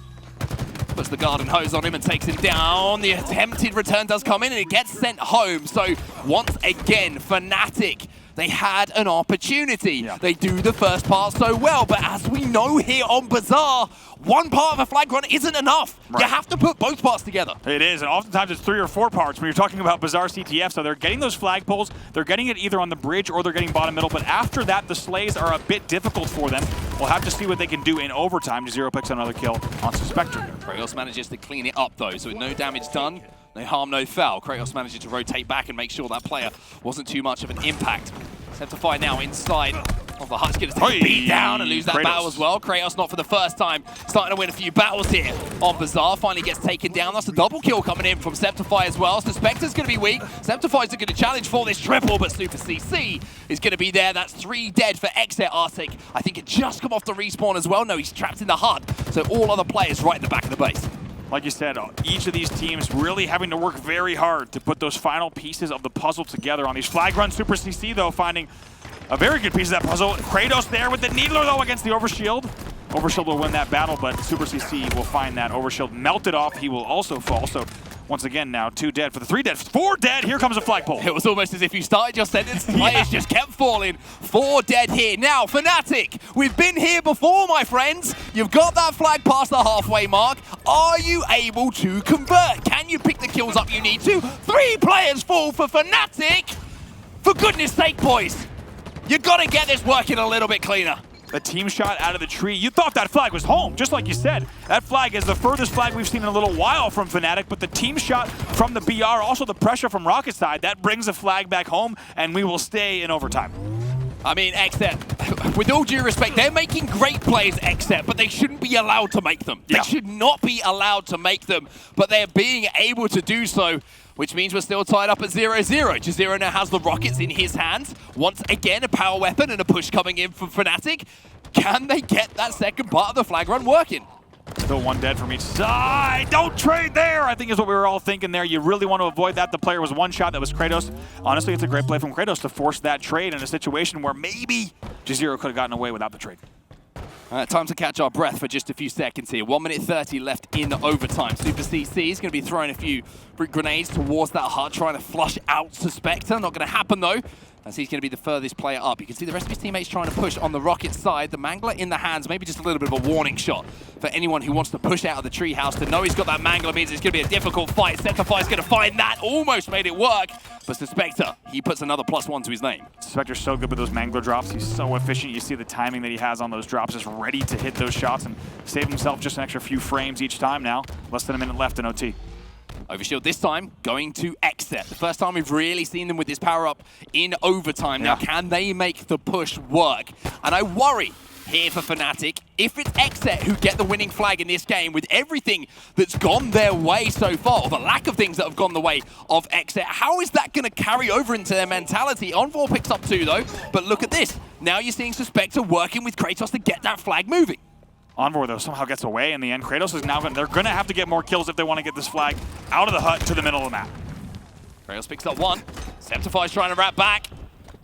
puts the garden hose on him and takes him down. The attempted return does come in and it gets sent home. So once again, Fnatic, they had an opportunity. Yeah. They do the first part so well, but as we know here on Bazaar, 1 part of a flag run isn't enough. Right. You have to put both parts together. It is, and oftentimes it's 3 or 4 parts when you're talking about Bazaar CTF. So they're getting those flag pulls, they're getting it either on the bridge or they're getting bottom middle, but after that, the slays are a bit difficult for them. We'll have to see what they can do in overtime. Zero picks another kill on Spectre. Kratos manages to clean it up though, so with no damage done, no harm, no foul. Kratos manages to rotate back and make sure that player wasn't too much of an impact. Septify now inside of the hut's going to take a beat down and lose that battle as well. Kratos not for the first time, starting to win a few battles here on Bazaar. Finally gets taken down. That's a double kill coming in from Septify as well. So Spectre's going to be weak. Septify's going to challenge for this triple, but Super CC is going to be there. That's 3 dead for Xset. Arctic, I think, had just come off the respawn as well. No, he's trapped in the hut. So all other players right in the back of the base. Like you said, each of these teams really having to work very hard to put those final pieces of the puzzle together on these flag runs. Super CC, though, finding a very good piece of that puzzle. Kratos there with the Needler, though, against the Overshield. Overshield will win that battle, but Super CC will find that Overshield melted off. He will also fall. So once again now, 2 dead for the 3 dead. 4 dead, here comes a flagpole. It was almost as if you started your sentence. Players just kept falling. 4 dead here. Now, Fnatic, we've been here before, my friends. You've got that flag past the halfway mark. Are you able to convert? Can you pick the kills up you need to? 3 players fall for Fnatic. For goodness sake, boys. You've got to get this working a little bit cleaner. The team shot out of the tree. You thought that flag was home, just like you said. That flag is the furthest flag we've seen in a little while from Fnatic, but the team shot from the BR, also the pressure from Rocket side, that brings the flag back home, and we will stay in overtime. I mean, Xset, with all due respect, they're making great plays, Xset, but they shouldn't be allowed to make them. Yeah. They should not be allowed to make them, but they're being able to do so, which means we're still tied up at 0-0. Jazero now has the rockets in his hands. Once again, a power weapon and a push coming in from Fnatic. Can they get that second part of the flag run working? Still one dead from each side. Don't trade there, I think is what we were all thinking there. You really want to avoid that. The player was one shot. That was Kratos. Honestly, it's a great play from Kratos to force that trade in a situation where maybe Jazero could have gotten away without the trade. Time to catch our breath for just a few seconds here. 1 minute 30 left in overtime. Super CC is going to be throwing a few grenades towards that hut, trying to flush out Suspector. Not going to happen, though, as he's going to be the furthest player up. You can see the rest of his teammates trying to push on the Rocket side. The Mangler in the hands, maybe just a little bit of a warning shot for anyone who wants to push out of the treehouse. To know he's got that Mangler means it's going to be a difficult fight. Centify's going to find that. Almost made it work. But Suspector, he puts another +1 to his name. Suspector's so good with those Mangler drops. He's so efficient. You see the timing that he has on those drops, just ready to hit those shots and save himself just an extra few frames each time now. Less than a minute left in OT. Overshield this time going to Xset. The first time we've really seen them with this power-up in overtime. Now, can they make the push work? And I worry here for Fnatic, if it's Xset who get the winning flag in this game with everything that's gone their way so far, or the lack of things that have gone the way of Xset, how is that going to carry over into their mentality? Envoy picks up 2 though, but look at this. Now you're seeing Suspector working with Kratos to get that flag moving. Envoy, though, somehow gets away in the end. Kratos is now they're going to have to get more kills if they want to get this flag out of the hut to the middle of the map. Kratos picks up 1. Septify's trying to wrap back.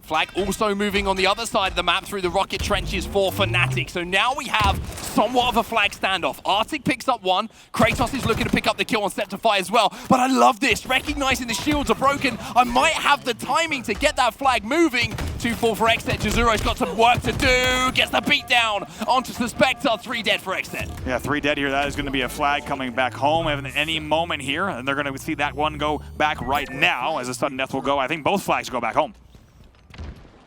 Flag also moving on the other side of the map through the rocket trenches for Fnatic. So now we have somewhat of a flag standoff. Arctic picks up 1. Kratos is looking to pick up the kill on Septify as well. But I love this. Recognizing the shields are broken, I might have the timing to get that flag moving. 2-4 for Xset. Jazero's got some work to do. Gets the beat down onto Suspector. 3 dead for Xset. Yeah, 3 dead here. That is going to be a flag coming back home at any moment here. And they're going to see that one go back right now as a sudden death will go. I think both flags go back home.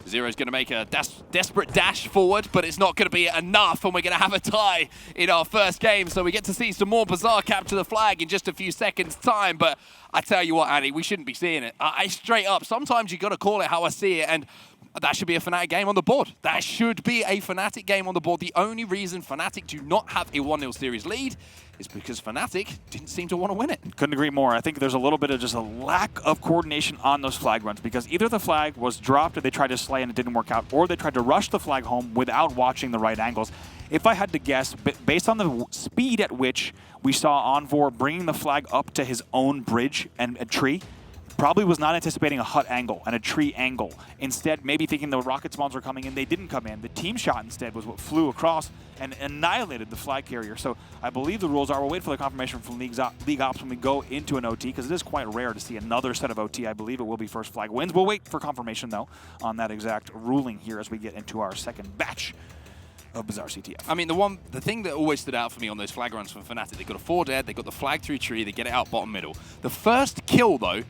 Zero's going to make a desperate dash forward, but it's not going to be enough, and we're going to have a tie in our first game, so we get to see some more Bazaar capture the flag in just a few seconds' time. But I tell you what, Andy, we shouldn't be seeing it. I straight up, sometimes you got to call it how I see it, and that should be a Fnatic game on the board. That should be a Fnatic game on the board. The only reason Fnatic do not have a 1-0 series lead is because Fnatic didn't seem to want to win it. Couldn't agree more. I think there's a little bit of just a lack of coordination on those flag runs because either the flag was dropped or they tried to slay and it didn't work out, or they tried to rush the flag home without watching the right angles. If I had to guess, based on the speed at which we saw Envor bringing the flag up to his own bridge and a tree, probably was not anticipating a hut angle and a tree angle. Instead, maybe thinking the rocket spawns were coming in, they didn't come in. The team shot instead was what flew across and annihilated the flag carrier. So I believe the rules are, we'll wait for the confirmation from League Ops when we go into an OT, because it is quite rare to see another set of OT. I believe it will be first flag wins. We'll wait for confirmation, though, on that exact ruling here as we get into our second batch of Bazaar CTF. I mean, the thing that always stood out for me on those flag runs from Fnatic, they got a 4 dead, they got the flag through tree, they get it out bottom middle. The first kill, though,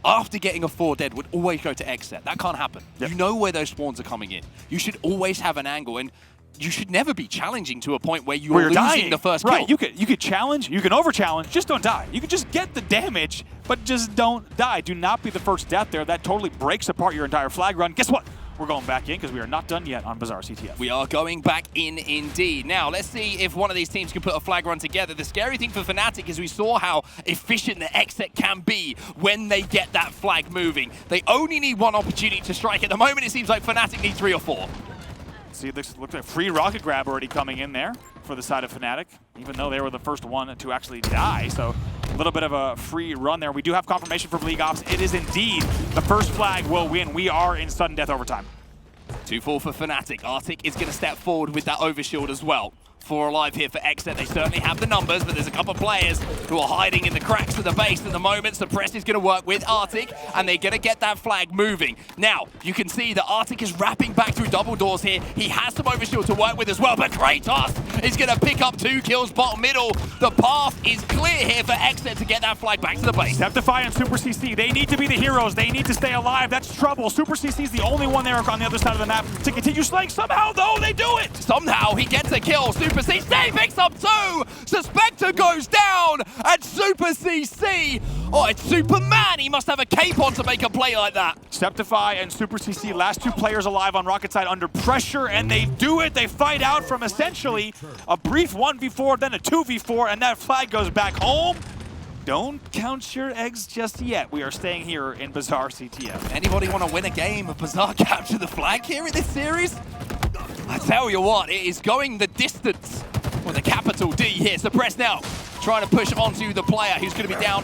after getting a 4 dead, would always go to Xset. That can't happen. Yep. You know where those spawns are coming in. You should always have an angle, and you should never be challenging to a point where you're losing dying. The first kill. Right, you could challenge, you can over-challenge, just don't die. You can just get the damage, but just don't die. Do not be the first death there. That totally breaks apart your entire flag run. Guess what? We're going back in because we are not done yet on Bazaar CTF. We are going back in indeed. Now, let's see if one of these teams can put a flag run together. The scary thing for Fnatic is we saw how efficient the Xset can be when they get that flag moving. They only need 1 opportunity to strike. At the moment, it seems like Fnatic need 3 or 4. See, this looks like free rocket grab already coming in there for the side of Fnatic, even though they were the first one to actually die. So a little bit of a free run there. We do have confirmation from League Ops. It is indeed the first flag will win. We are in sudden death overtime. 2-4 for Fnatic. Arctic is going to step forward with that overshield as well. 4 alive here for Xset. They certainly have the numbers, but there's a couple of players who are hiding in the cracks of the base at the moment. Suppress is going to work with Arctic, and they're going to get that flag moving. Now, you can see that Arctic is wrapping back through double doors here. He has some overshield to work with as well, but Kratos He's going to pick up 2 kills bottom middle. The path is clear here for Xset to get that flag back to the base. Septify and Super CC, they need to be the heroes. They need to stay alive. That's trouble. Super CC is the only one there on the other side of the map to continue slaying. Somehow, though, they do it. Somehow he gets a kill. Super CC picks up 2. Suspector goes down. And Super CC, oh, it's Superman. He must have a cape on to make a play like that. Septify and Super CC, last 2 players alive on Rocket side under pressure, and they do it. They fight out from essentially a brief 1v4, then a 2v4, and that flag goes back home. Don't count your eggs just yet. We are staying here in Bazaar CTF. Anybody want to win a game of Bazaar capture the flag here in this series? I tell you what, it is going the distance with a capital D here. Suppress now, trying to push onto the player who's going to be down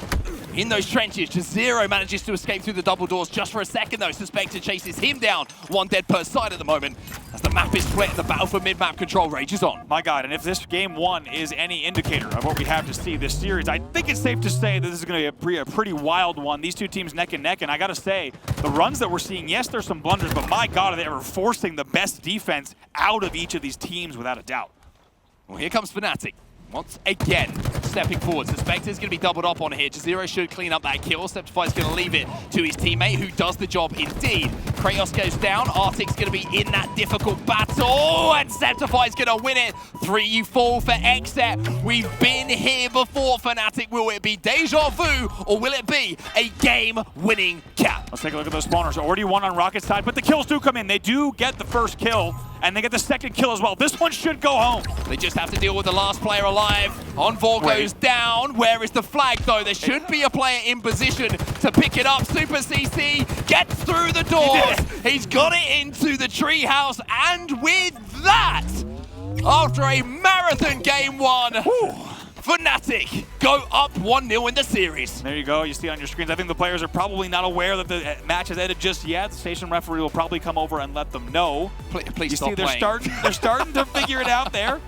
in those trenches. Jazero manages to escape through the double doors just for a second though. Suspector chases him down. 1 dead per side at the moment. As the map is split, the battle for mid-map control rages on. My God, and if this game 1 is any indicator of what we have to see this series, I think it's safe to say that this is going to be a pretty wild one. These 2 teams neck and neck, and I got to say, the runs that we're seeing, yes, there's some blunders, but my God, are they ever forcing the best defense out of each of these teams without a doubt. Well, here comes Fnatic. Once again, stepping forward. Suspector's going to be doubled up on here. Jazero should clean up that kill. Septify's going to leave it to his teammate, who does the job indeed. Kratos goes down. Arctic's going to be in that difficult battle, and Septify's going to win it. 3-4 for Xset. We've been here before, Fnatic. Will it be deja vu, or will it be a game-winning cap? Let's take a look at those spawners. Already 1 on Rocket side, but the kills do come in. They do get the first kill, and they get the second kill as well. This one should go home. They just have to deal with the last player alive. Envor goes down. Where is the flag, though? There should be a player in position to pick it up. Super CC gets through the doors. He's got it into the treehouse, and with that, after a marathon game 1, Fnatic go up 1-0 in the series. There you go. You see on your screens. I think the players are probably not aware that the match has ended just yet. The station referee will probably come over and let them know. Please you stop see, playing. They're starting to figure it out there.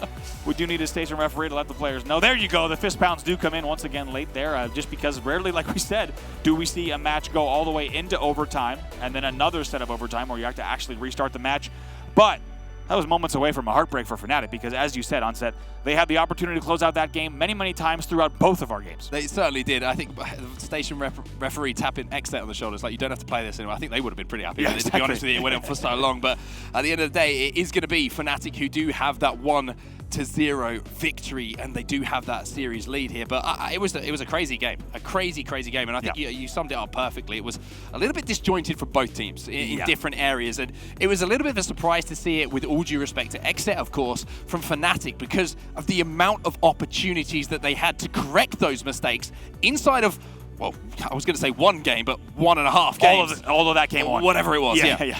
We do need a station referee to let the players know. There you go. The fist pounds do come in once again late there, just because rarely, like we said, do we see a match go all the way into overtime and then another set of overtime where you have to actually restart the match. But that was moments away from a heartbreak for Fnatic because, as you said, Onset, they had the opportunity to close out that game many, many times throughout both of our games. They certainly did. I think the station referee tapping Xset on the shoulders, like, you don't have to play this anymore. I think they would have been pretty happy with it, to be honest with you. It went on for so long. But at the end of the day, it is going to be Fnatic who do have that 1-0 victory, and they do have that series lead here. But it was a crazy game, a crazy game, and I think you summed it up perfectly. It was a little bit disjointed for both teams in different areas, and it was a little bit of a surprise to see it, with all due respect to Xset, of course, from Fnatic, because of the amount of opportunities that they had to correct those mistakes inside of, well, I was going to say 1 game, but 1.5 games. All of that game 1. Whatever it was, yeah.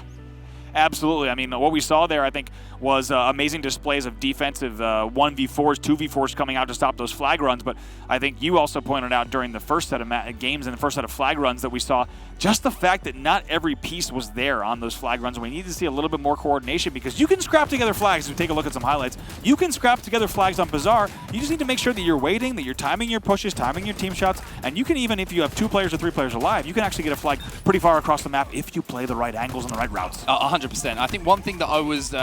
Absolutely. I mean, what we saw there, I think, was amazing displays of defensive 1v4s, 2v4s coming out to stop those flag runs. But I think you also pointed out during the first set of games and the first set of flag runs that we saw just the fact that not every piece was there on those flag runs. We need to see a little bit more coordination, because you can scrap together flags. If we take a look at some highlights, you can scrap together flags on Bazaar. You just need to make sure that you're waiting, that you're timing your pushes, timing your team shots, and you can, even if you have 2 players or 3 players alive, you can actually get a flag pretty far across the map if you play the right angles and the right routes. 100%. I think one thing that I was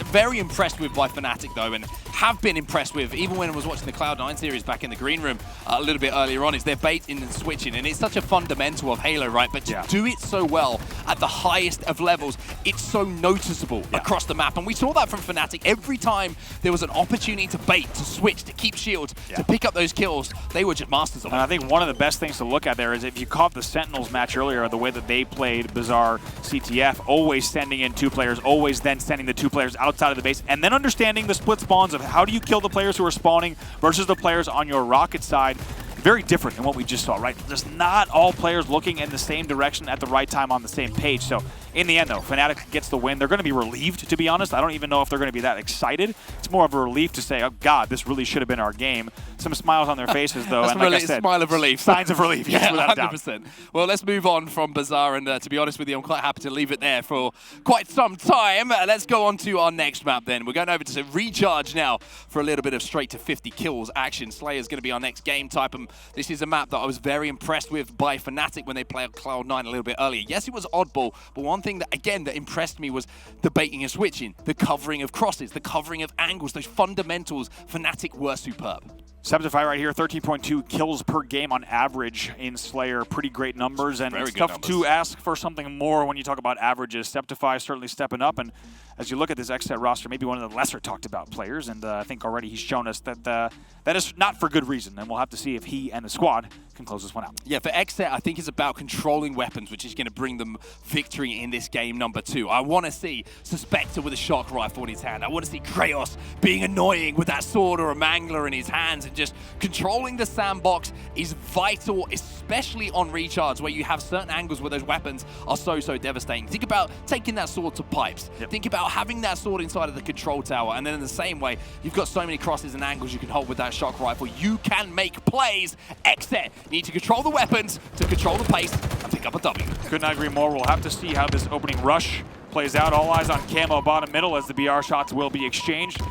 very impressed with by Fnatic, though, and have been impressed with, even when I was watching the Cloud9 series back in the green room a little bit earlier on, is their baiting and switching. And it's such a fundamental of Halo, right? But to do it so well at the highest of levels, it's so noticeable across the map. And we saw that from Fnatic. Every time there was an opportunity to bait, to switch, to keep shields, to pick up those kills, they were just masters of it. And I think one of the best things to look at there is, if you caught the Sentinels match earlier, the way that they played Bazaar CTF, always sending in 2 players, always then sending the 2 players outside of the base, and then understanding the split spawns of how do you kill the players who are spawning versus the players on your Rocket side. Very different than what we just saw, right? Just not all players looking in the same direction at the right time on the same page. So in the end, though, Fnatic gets the win. They're going to be relieved, to be honest. I don't even know if they're going to be that excited. It's more of a relief to say, oh, God, this really should have been our game. Some smiles on their faces, though. That's and like I said, smile of relief. Signs of relief, yes, without 100%. a doubt. Well, let's move on from Bazaar, and to be honest with you, I'm quite happy to leave it there for quite some time. Let's go on to our next map then. We're going over to Recharge now for a little bit of straight to 50 kills action. Slayer's going to be our next game type, and this is a map that I was very impressed with by Fnatic when they played Cloud9 a little bit earlier. Yes, it was oddball, but one one thing that, again, that impressed me was the baiting and switching, the covering of crosses, the covering of angles, those fundamentals. Fnatic were superb. Septify right here, 13.2 kills per game on average in Slayer. Pretty great numbers, and it's tough to ask for something more when you talk about averages. Septify certainly stepping up, and as you look at this Xset roster, maybe one of the lesser talked about players, and I think already he's shown us that that is not for good reason, and we'll have to see if he and the squad can close this one out. Yeah, for Xset, I think it's about controlling weapons, which is going to bring them victory in this game number 2. I want to see Suspector with a shock rifle in his hand. I want to see Kraos being annoying with that sword or a mangler in his hands, and just controlling the sandbox is vital, especially on recharge, where you have certain angles where those weapons are so devastating. Think about taking that sword to pipes. Yep. Think about having that sword inside of the control tower, and then in the same way, you've got so many crosses and angles you can hold with that shock rifle. You can make plays. Xset need to control the weapons to control the pace and pick up a W. Could not agree more. We'll have to see how this opening rush plays out. All eyes on Camo bottom middle as the BR shots will be exchanged.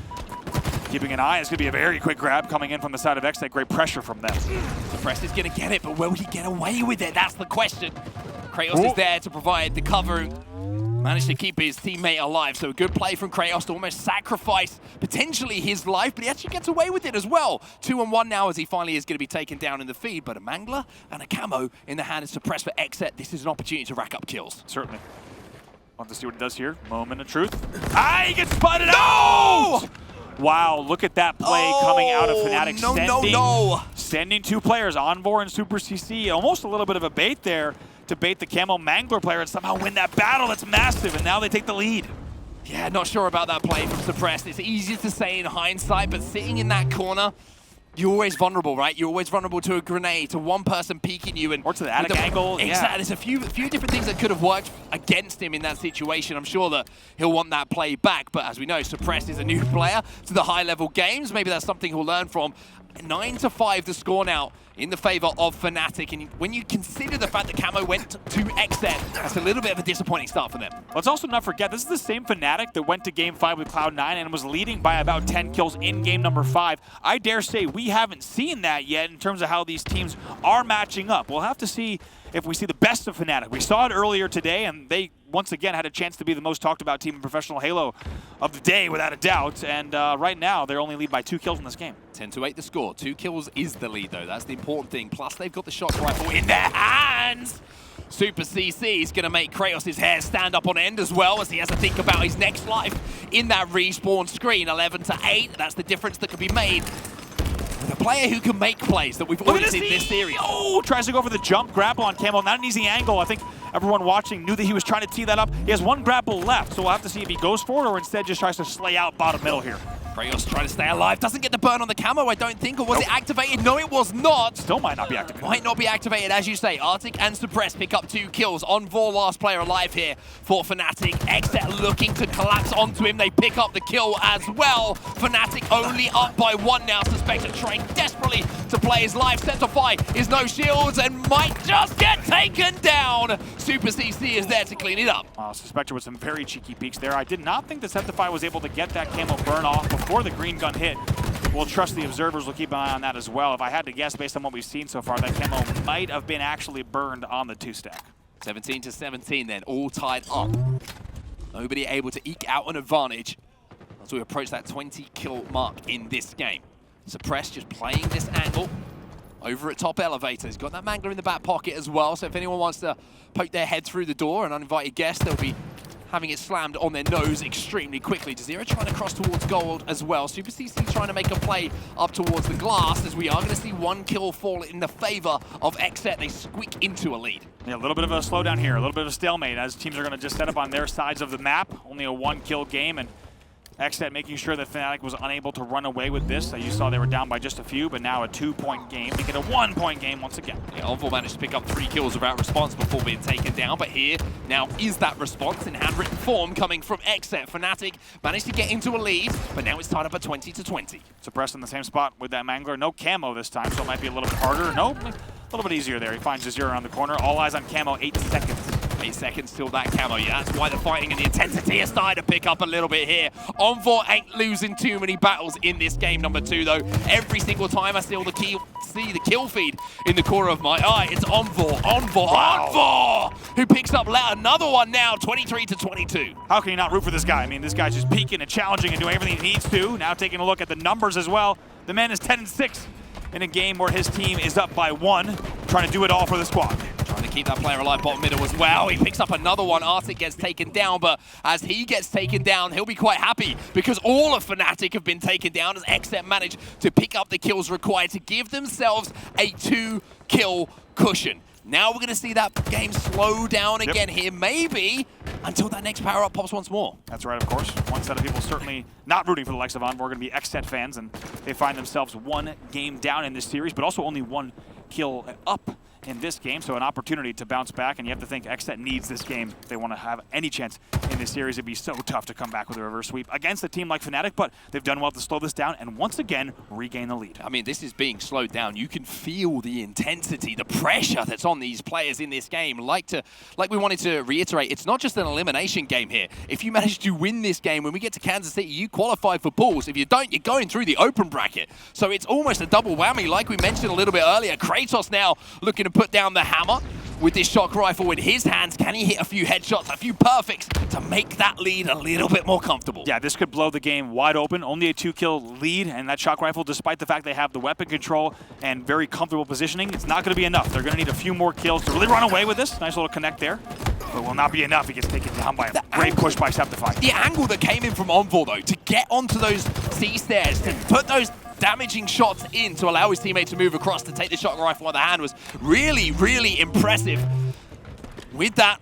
Keeping an eye, it's going to be a very quick grab coming in from the side of Xset. Great pressure from them. Suppressed is going to get it, but will he get away with it? That's the question. Kraos is there to provide the cover. Managed to keep his teammate alive, so a good play from Kraos to almost sacrifice potentially his life, but he actually gets away with it as well. 2-on-1 now as he finally is going to be taken down in the feed, but a Mangler and a Camo in the hand is Suppressed for Xset. This is an opportunity to rack up kills. Certainly. Want to see what he does here. Moment of truth. He gets spotted out! Wow, look at that play coming out of Fnatic. Sending 2 players, Envor and Super CC. Almost a little bit of a bait there to bait the Camo Mangler player and somehow win that battle. That's massive, and now they take the lead. Yeah, not sure about that play from Suppressed. It's easier to say in hindsight, but sitting in that corner, you're always vulnerable, right? You're always vulnerable to a grenade, to one person peeking you, and or to the attic angle. Exactly. There's a few different things that could have worked against him in that situation. I'm sure that he'll want that play back, but as we know, Suppressed is a new player to the high-level games. Maybe that's something he'll learn from. 9-5 the score now in the favor of Fnatic, and when you consider the fact that Camo went to Xset, that's a little bit of a disappointing start for them. Let's also not forget, this is the same Fnatic that went to Game 5 with Cloud9 and was leading by about 10 kills in game number 5. I dare say we haven't seen that yet in terms of how these teams are matching up. We'll have to see if we see the best of Fnatic. We saw it earlier today, and they once again had a chance to be the most talked about team in professional Halo of the day, without a doubt. And right now, they're only lead by 2 kills in this game. 10-8 the score. 2 kills is the lead, though. That's the important thing. Plus, they've got the shock rifle in their hands. Super CC is going to make Kraos' hair stand up on end as well, as he has to think about his next life in that respawn screen. 11-8. That's the difference that can be made with a player who can make plays that we've already seen this series. Oh, tries to go for the jump grapple on Camo. Not an easy angle. I think everyone watching knew that he was trying to tee that up. He has 1 grapple left, so we'll have to see if he goes for it or instead just tries to slay out bottom middle here. Kraos trying to stay alive. Doesn't get the burn on the Camo, I don't think. Or was it activated? No, it was not. Still might not be activated. Might not be activated, as you say. Arctic and Suppressed pick up 2 kills. Envor, last player alive here for Fnatic. Xset looking to collapse onto him. They pick up the kill as well. Fnatic only up by 1 now. Suspector trying desperately to play his life. Septify is no shields and might just get taken down. Super CC is there to clean it up. Suspector with some very cheeky peeks there. I did not think that Septify was able to get that Camo burn off before the green gun hit. We'll trust the observers will keep an eye on that as well. If I had to guess based on what we've seen so far, that Camo might have been actually burned on the 2-stack. 17-17 then, all tied up. Nobody able to eke out an advantage as we approach that 20 kill mark in this game. Suppressed just playing this angle over at top elevator. He's got that Mangler in the back pocket as well, so if anyone wants to poke their head through the door, an uninvited guest, they'll be having it slammed on their nose extremely quickly. Jazeera trying to cross towards gold as well. Super CC trying to make a play up towards the glass, as we are going to see 1 kill fall in the favor of Xset. They squeak into a lead. Yeah, a little bit of a slowdown here, a little bit of a stalemate as teams are going to just set up on their sides of the map. Only a 1 kill game, and Xset making sure that Fnatic was unable to run away with this. You saw they were down by just a few, but now a 2-point game. Make it a 1-point game once again. Yeah, Envor managed to pick up 3 kills without response before being taken down, but here now is that response in handwritten form coming from Xset. Fnatic managed to get into a lead, but now it's tied up at 20-20. Suppressed in the same spot with that Mangler. No Camo this time, so it might be a little bit harder. Nope, a little bit easier there. He finds Jazeera around the corner. All eyes on Camo, 8 seconds. 8 seconds till that camo. Yeah, that's why the fighting and the intensity is starting to pick up a little bit here. Envoy ain't losing too many battles in this game number 2, though. Every single time I see the kill feed in the corner of my eye, it's Envoy, who picks up another one now, 23-22. How can you not root for this guy? I mean, this guy's just peaking and challenging and doing everything he needs to. Now taking a look at the numbers as well. The man is 10-6 in a game where his team is up by 1, trying to do it all for the squad. Trying to keep that player alive bottom middle as well. He picks up another one. Arctic gets taken down, but as he gets taken down, he'll be quite happy because all of Fnatic have been taken down as XSET managed to pick up the kills required to give themselves a 2-kill cushion. Now we're going to see that game slow down again here, maybe until that next power-up pops once more. That's right, of course. One set of people certainly not rooting for the likes of Envoy are going to be XSET fans, and they find themselves 1 game down in this series, but also only 1 kill up in this game, so an opportunity to bounce back, and you have to think XSET needs this game if they want to have any chance in this series. It'd be so tough to come back with a reverse sweep against a team like Fnatic, but they've done well to slow this down and once again regain the lead. I mean, this is being slowed down. You can feel the intensity, the pressure that's on these players in this game. Like we wanted to reiterate, it's not just an elimination game here. If you manage to win this game, when we get to Kansas City, you qualify for pools. If you don't, you're going through the open bracket. So it's almost a double whammy, like we mentioned a little bit earlier. Kratos now looking to put down the hammer with this shock rifle in his hands. Can he hit a few headshots, a few perfects to make that lead a little bit more comfortable? Yeah, this could blow the game wide open. Only a 2-kill lead, and that shock rifle, despite the fact they have the weapon control and very comfortable positioning, it's not going to be enough. They're going to need a few more kills to really run away with this. Nice little connect there, but will not be enough. He gets taken down by a great push by Septify. The angle that came in from Envoy, though, to get onto those C-stairs, to put those damaging shots in to allow his teammate to move across to take the shock rifle on the hand was really, really impressive. With that,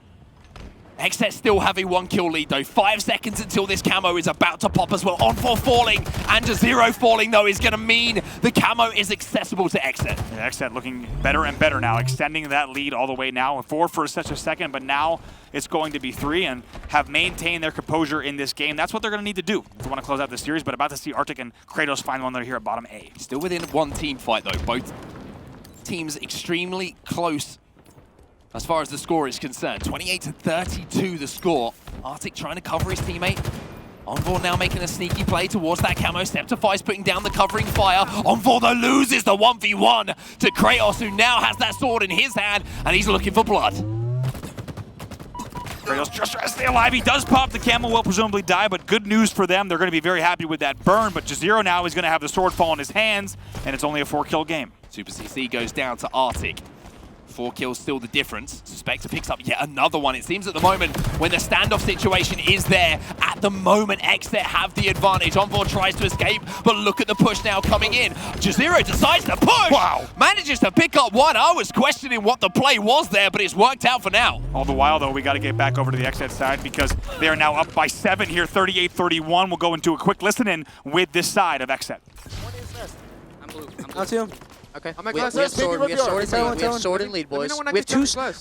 XSET still have a 1-kill lead, though. 5 seconds until this camo is about to pop as well. Envoy falling and Jazero falling, though, is going to mean the camo is accessible to XSET. Yeah, XSET looking better and better now, extending that lead all the way now. 4 for such a second, but now it's going to be 3 and have maintained their composure in this game. That's what they're going to need to do if they want to close out the series, but about to see Arctic and Kratos find one there here at bottom A. Still within one team fight, though. Both teams extremely close as far as the score is concerned. 28-32 the score. Arctic trying to cover his teammate. Envoy now making a sneaky play towards that camo. Septify's putting down the covering fire. Envoy though loses the 1v1 to Kratos, who now has that sword in his hand, and he's looking for blood. Kratos just tries to stay alive. He does pop. The camo will presumably die, but good news for them. They're going to be very happy with that burn, but Jazero now is going to have the sword fall in his hands, and it's only a 4-kill game. Super CC goes down to Arctic. 4 kills still the difference. Suspector picks up yet another one. It seems at the moment when the standoff situation is there, at the moment XSET have the advantage. Envoy tries to escape, but look at the push now coming in. Jazero decides to push. Wow. Manages to pick up one. I was questioning what the play was there, but it's worked out for now. All the while, though, we got to get back over to the XSET side because they are now up by 7 here, 38-31. We'll go into a quick listen-in with this side of XSET. I'm blue. That's him. Okay. We have sword in lead, boys.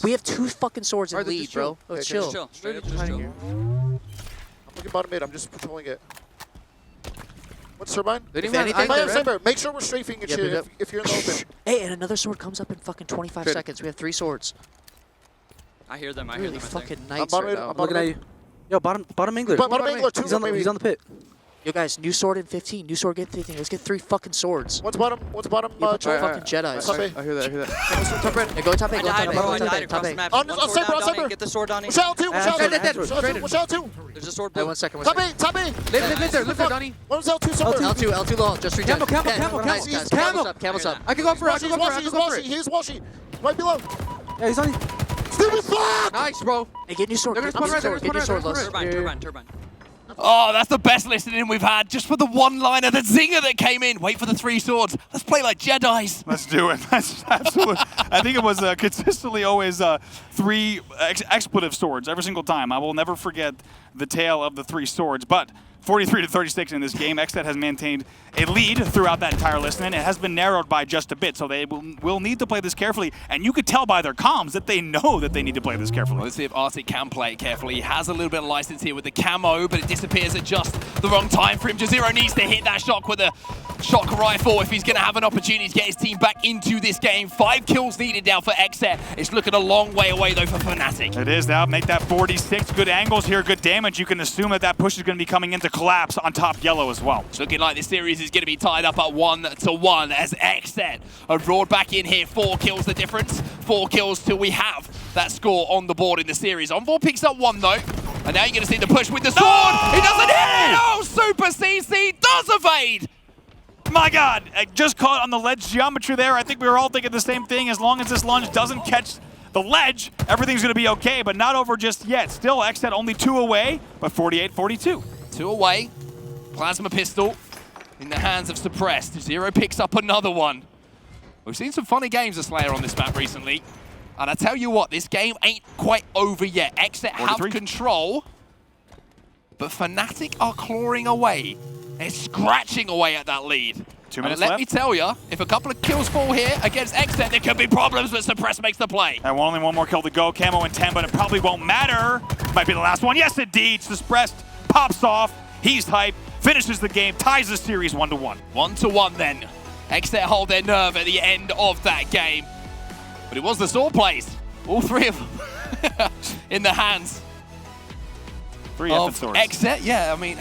We have two fucking swords in lead, bro. Let's chill. Straight up, just chill. I'm looking bottom mid. I'm just patrolling it. What's turbine? Make sure we're strafing and shit if you're in the open. Hey, and another sword comes up in fucking 25 seconds. We have 3 swords. I hear them. Really fucking nice right now. I'm looking at you. Yo, bottom Engler. Bottom Engler, too. He's on the pit. Yo, guys, new sword in 15. New sword get 15. Let's get 3 fucking swords. What's bottom? Fucking Jedis. I hear that. Yeah, go top A. Go top A. On Saber. Get the sword, Donnie. Watch out, too. Watch out, too. There's a sword. Hey, 1 second. Top A. Live there, Donnie. What was L2 somewhere? L2 long. Just regen. Camel's up. I can go for it. He's Washy. Right below. Yeah, he's on. Stupid fuck! Nice, bro. Hey, get new sword. Get new sword, Lus. Turbine. Oh, that's the best listening we've had. Just for the one-liner, the zinger that came in. Wait for the 3 swords. Let's play like Jedis. Let's do it. That's absolutely. I think it was consistently always 3 expletive swords every single time. I will never forget the tale of the 3 swords. But 43-36 in this game, XSET has maintained a lead throughout that entire listening. It has been narrowed by just a bit, so they will need to play this carefully. And you could tell by their comms that they know that they need to play this carefully. Let's see if Arctic can play it carefully. He has a little bit of license here with the camo, but it disappears at just the wrong time for him. Jazero needs to hit that shock with a Shock rifle if he's going to have an opportunity to get his team back into this game. 5 kills needed now for Xset. It's looking a long way away, though, for Fnatic. It is now. Make that 46. Good angles here, good damage. You can assume that that push is going to be coming into collapse on top yellow as well. It's looking like this series is going to be tied up at 1-1 as Xset have roared back in here. 4 kills the difference. 4 kills till we have that score on the board in the series. Envoy picks up 1, though. And now you're going to see the push with the sword. No! He doesn't hit it! Oh, Super CC does evade! My God, I just caught on the ledge geometry there. I think we were all thinking the same thing. As long as this lunge doesn't catch the ledge, everything's going to be okay, but not over just yet. Still, Xset only 2 away, but 48-42. 2 away. Plasma pistol in the hands of Suppressed. Zero picks up another one. We've seen some funny games of Slayer on this map recently. And I tell you what, this game ain't quite over yet. Xset have control, but Fnatic are clawing away. They're scratching away at that lead. 2 minutes let left. me tell you, if a couple of kills fall here against Xset, there could be problems, but Suppress makes the play. And only 1 more kill to go. Camo in 10, but it probably won't matter. Might be the last one. Yes, indeed. Suppressed pops off. He's hyped. Finishes the game. Ties the series 1-1. 1-1 then. Xset hold their nerve at the end of that game. But it was the sword plays. All 3 of them in the hands. 3 of swords. Xset, yeah, I mean,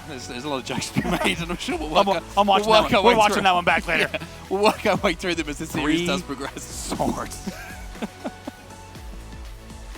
there's a lot of jokes to be made, and I'm sure we'll work I'm watching that one. We're watching that one back later. Yeah, we'll work our way through them as the series does progress. Swords.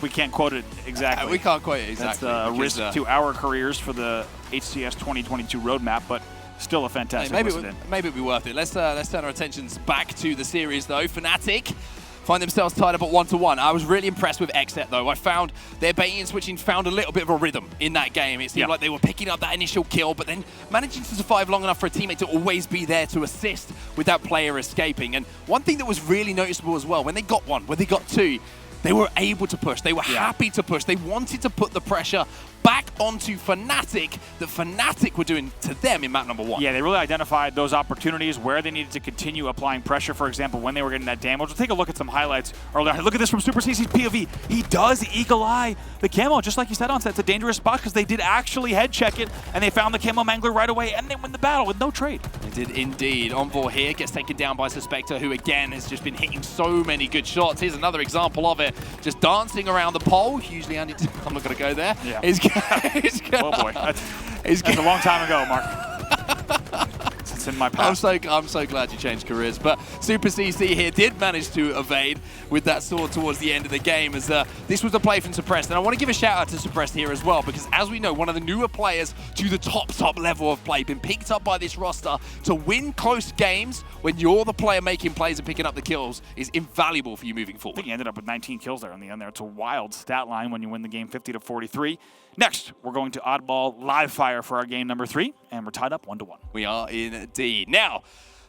We can't quote it exactly. We can't quote it exactly. That's a risk to our careers for the HCS 2022 roadmap, but still a fantastic listen. Maybe it'd be worth it. Let's turn our attentions back to the series, though. Fnatic find themselves tied up at 1-1. I was really impressed with Xset, though. I found their baiting and switching found a little bit of a rhythm in that game. It seemed like they were picking up that initial kill, but then managing to survive long enough for a teammate to always be there to assist with that player escaping. And one thing that was really noticeable as well, when they got 1, when they got 2, they were able to push. They were happy to push. They wanted to put the pressure back onto Fnatic that Fnatic were doing to them in map number 1. Yeah, they really identified those opportunities where they needed to continue applying pressure. For example, when they were getting that damage. We'll take a look at some highlights earlier. Look at this from Super CC's POV. He does eagle eye the camo, just like you said, Onset. It's a dangerous spot because they did actually head check it, and they found the camo mangler right away, and they win the battle with no trade. They did indeed. Envoy here gets taken down by Suspector, who again has just been hitting so many good shots. Here's another example of it. Just dancing around the pole. Usually Andy, I'm not going to go there. Yeah. Oh boy, that's a long time ago, Mark. It's in my past. I'm so glad you changed careers. But Super CC here did manage to evade with that sword towards the end of the game, as this was a play from Suppressed. And I want to give a shout out to Suppressed here as well, because as we know, one of the newer players to the top level of play, been picked up by this roster to win close games when you're the player making plays and picking up the kills is invaluable for you moving forward. I think he ended up with 19 kills there in the end there. It's a wild stat line when you win the game 50-43. Next, we're going to Oddball Live Fire for our game number 3, and we're tied up 1-1. We are indeed. Now,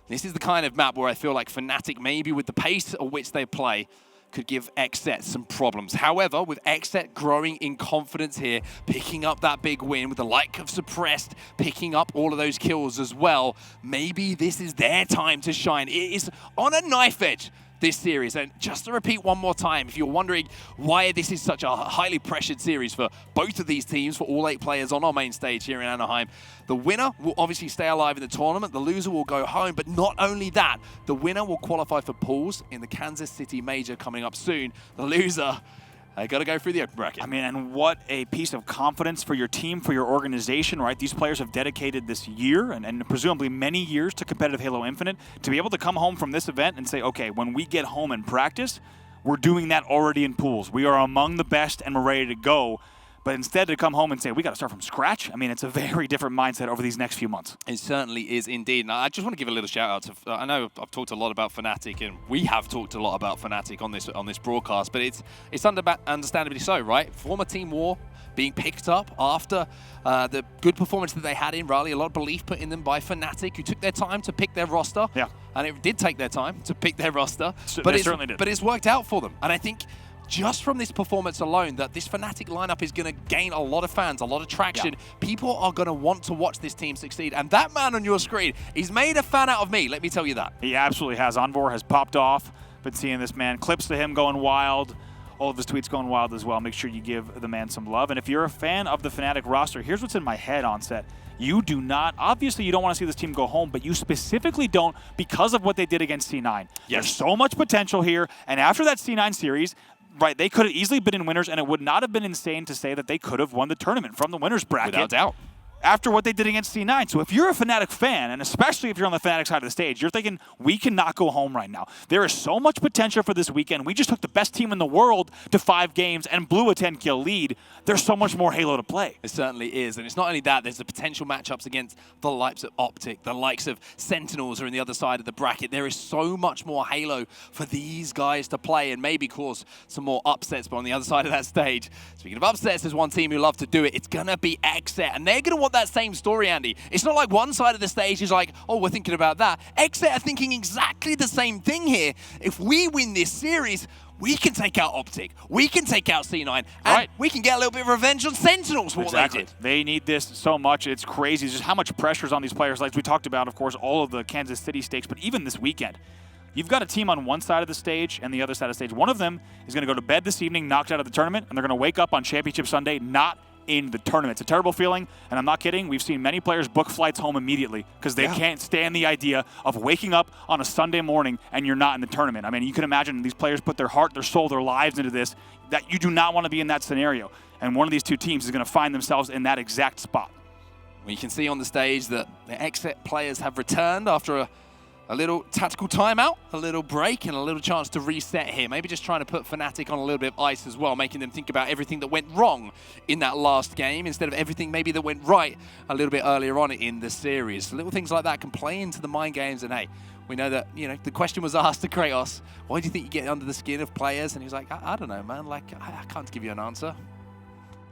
this is the kind of map where I feel like Fnatic, maybe with the pace at which they play, could give Xset some problems. However, with Xset growing in confidence here, picking up that big win with the like of Suppressed, picking up all of those kills as well, maybe this is their time to shine. It is on a knife edge, this series. And just to repeat one more time, if you're wondering why this is such a highly pressured series for both of these teams, for all 8 players on our main stage here in Anaheim, the winner will obviously stay alive in the tournament, the loser will go home, but not only that, the winner will qualify for pools in the Kansas City Major coming up soon. The loser, I got to go through the open bracket. I mean, and what a piece of confidence for your team, for your organization, right? These players have dedicated this year and presumably many years to competitive Halo Infinite to be able to come home from this event and say, okay, when we get home and practice, we're doing that already in pools. We are among the best and we're ready to go. But instead to come home and say, we got to start from scratch, I mean, it's a very different mindset over these next few months. It certainly is indeed. And I just want to give a little shout out to, I know I've talked a lot about Fnatic, and we have talked a lot about Fnatic on this broadcast, but it's understandably so, right? Former Team War being picked up after the good performance that they had in Raleigh, a lot of belief put in them by Fnatic, who took their time to pick their roster. Yeah. And it did take their time to pick their roster. But it certainly did. But it's worked out for them. And I think just from this performance alone, that this Fnatic lineup is going to gain a lot of fans, a lot of traction. Yeah. People are going to want to watch this team succeed. And that man on your screen, he's made a fan out of me, let me tell you that. He absolutely has. Envor has popped off. Been seeing this man. Clips to him going wild. All of his tweets going wild as well. Make sure you give the man some love. And if you're a fan of the Fnatic roster, here's what's in my head, Onset. you do not, obviously you don't want to see this team go home, but you specifically don't because of what they did against C9. There's so much potential here, and after that C9 series, right, they could have easily been in winners, and it would not have been insane to say that they could have won the tournament from the winners bracket. Without doubt. After what they did against C9. So if you're a Fnatic fan, and especially if you're on the Fnatic side of the stage, you're thinking, we cannot go home right now. There is so much potential for this weekend. We just took the best team in the world to 5 games and blew a 10-kill lead. There's so much more Halo to play. It certainly is. And it's not only that, there's the potential matchups against the likes of Optic, the likes of Sentinels are on the other side of the bracket. There is so much more Halo for these guys to play and maybe cause some more upsets. But on the other side of that stage, speaking of upsets, there's one team who love to do it. It's going to be Xset. And they're going to want that same story, Andy. It's not like one side of the stage is like, oh, we're thinking about that. Xset are thinking exactly the same thing here. If we win this series, we can take out Optic, we can take out C9, and we can get a little bit of revenge on Sentinels for what they did. They need this so much. It's crazy just how much pressure is on these players. Like we talked about, of course, all of the Kansas City stakes, but even this weekend, you've got a team on one side of the stage and the other side of the stage. One of them is going to go to bed this evening, knocked out of the tournament, and they're going to wake up on Championship Sunday not in the tournament. It's a terrible feeling, and I'm not kidding. We've seen many players book flights home immediately because they can't stand the idea of waking up on a Sunday morning and you're not in the tournament. I mean, you can imagine these players put their heart, their soul, their lives into this, that you do not want to be in that scenario. And one of these two teams is going to find themselves in that exact spot. Well, you can see on the stage that the Xset players have returned after a little tactical timeout, a little break, and a little chance to reset here. Maybe just trying to put Fnatic on a little bit of ice as well, making them think about everything that went wrong in that last game instead of everything maybe that went right a little bit earlier on in the series. Little things like that can play into the mind games, and hey, we know that, you know, the question was asked to Kratos, why do you think you get under the skin of players? And he's like, I don't know, man. Like, I can't give you an answer.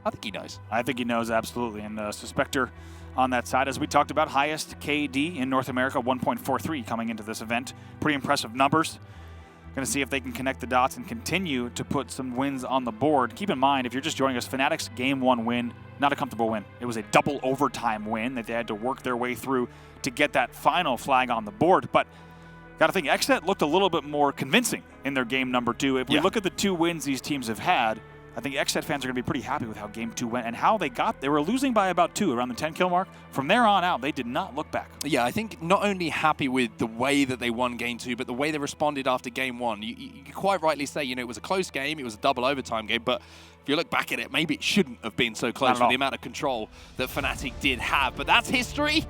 I think he knows. I think he knows, absolutely. And Suspector on that side, as we talked about, highest KD in North America, 1.43 coming into this event. Pretty impressive numbers. Going to see if they can connect the dots and continue to put some wins on the board. Keep in mind, if you're just joining us, Fnatic's Game 1 win, not a comfortable win. It was a double overtime win that they had to work their way through to get that final flag on the board. But got to think, Xset looked a little bit more convincing in their game number 2. If we look at the 2 wins these teams have had, I think Xset fans are going to be pretty happy with how Game 2 went and how they got. They were losing by about 2, around the 10-kill mark. From there on out, they did not look back. Yeah, I think not only happy with the way that they won Game 2, but the way they responded after Game 1. You quite rightly say, you know, it was a close game, it was a double overtime game, but if you look back at it, maybe it shouldn't have been so close with the amount of control that Fnatic did have. But that's history.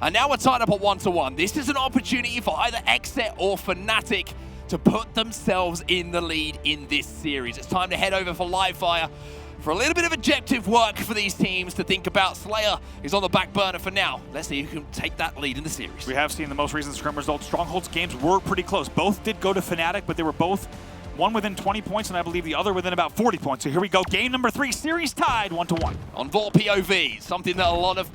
And now we're tied up at 1-1. This is an opportunity for either Xset or Fnatic to put themselves in the lead in this series. It's time to head over for Livefire for a little bit of objective work for these teams to think about. Slayer is on the back burner for now. Let's see who can take that lead in the series. We have seen the most recent scrim results. Stronghold's games were pretty close. Both did go to Fnatic, but they were both one within 20 points and I believe the other within about 40 points. So here we go. Game number 3, series tied 1-1. Envoy POV, something that a lot of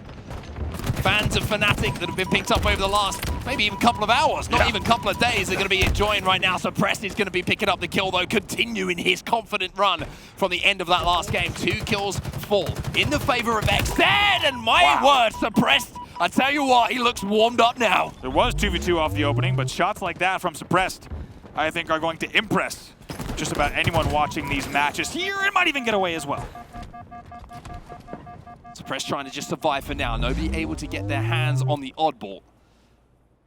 fans of Fnatic that have been picked up over the last maybe even couple of hours, not even couple of days, are going to be enjoying right now. So Suppressed is going to be picking up the kill though, continuing his confident run from the end of that last game. 2 kills fall in the favor of Xset, and my word, Suppressed, I tell you what, he looks warmed up now. There was 2v2 off the opening, but shots like that from Suppressed, I think, are going to impress just about anyone watching these matches here, and might even get away as well. Suppressed trying to just survive for now. Nobody able to get their hands on the oddball.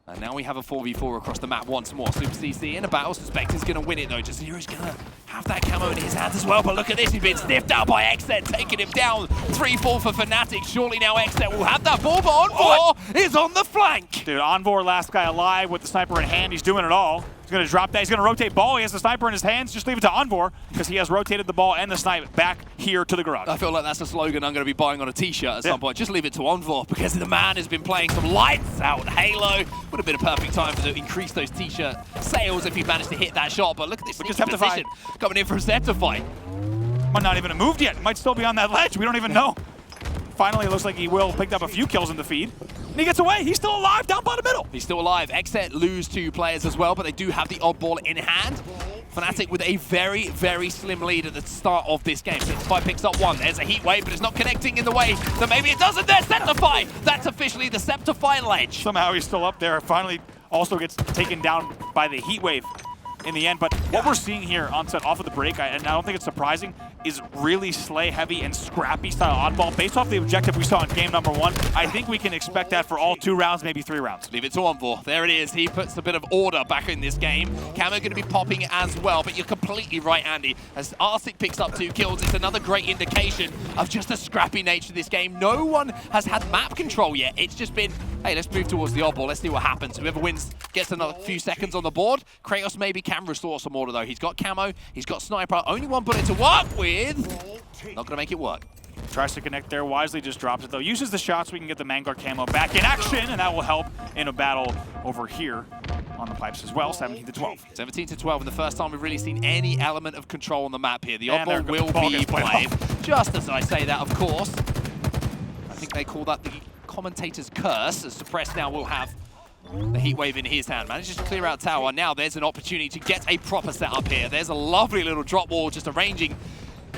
And now we have a 4v4 across the map once more. Super CC in a battle. Suspect is going to win it though. Jazeera's going to have that camo in his hands as well. But look at this. He's been sniffed out by Xset, taking him down. 3-4 for Fnatic. Surely now Xset will have that ball, but Envoy is on the flank. Dude, Envoy, last guy alive with the sniper in hand. He's doing it all. He's going to drop that. He's going to rotate ball. He has the sniper in his hands. Just leave it to Envoy because he has rotated the ball and the snipe back here to the garage. I feel like that's a slogan I'm going to be buying on a t-shirt at some point. Just leave it to Envoy because the man has been playing some lights out Halo. Would have been a perfect time to increase those t-shirt sales if he managed to hit that shot. But look at this position coming in from Septify. Might not even have moved yet. Might still be on that ledge. We don't even know. Finally, it looks like he will picked up a few kills in the feed. And he gets away. He's still alive down bottom middle. He's still alive. Xset lose 2 players as well, but they do have the oddball in hand. Fnatic with a very, very slim lead at the start of this game. Septify picks up 1. There's a heat wave, but it's not connecting in the way that maybe it doesn't. There's Septify. That's officially the Septify ledge. Somehow he's still up there. Finally also gets taken down by the heat wave. in the end. But what we're seeing here on set off of the break, and I don't think it's surprising, is really slay heavy and scrappy style oddball. Based off the objective we saw in game number 1, I think we can expect that for all 2 rounds, maybe 3 rounds. Leave it to Envor. There it is. He puts a bit of order back in this game. Camo going to be popping as well, but you're completely right, Andy. As Arctic picks up 2 kills, it's another great indication of just the scrappy nature of this game. No one has had map control yet. It's just been, hey, let's move towards the oddball. Let's see what happens. Whoever wins gets another few seconds on the board. Kratos maybe can restore some order, though. He's got camo. He's got sniper. Only 1 bullet to work with. Not going to make it work. Tries to connect there. Wisely just drops it, though. Uses the shot so we can get the Manguard camo back in action, and that will help in a battle over here on the pipes as well. 17-12. 17-12, and the first time we've really seen any element of control on the map here. The oddball will be played. Just as I say that, of course. I think they call that the commentator's curse, as Suppressed now will have the heat wave in his hand. Manages to clear out tower. Now there's an opportunity to get a proper setup here. There's a lovely little drop wall just arranging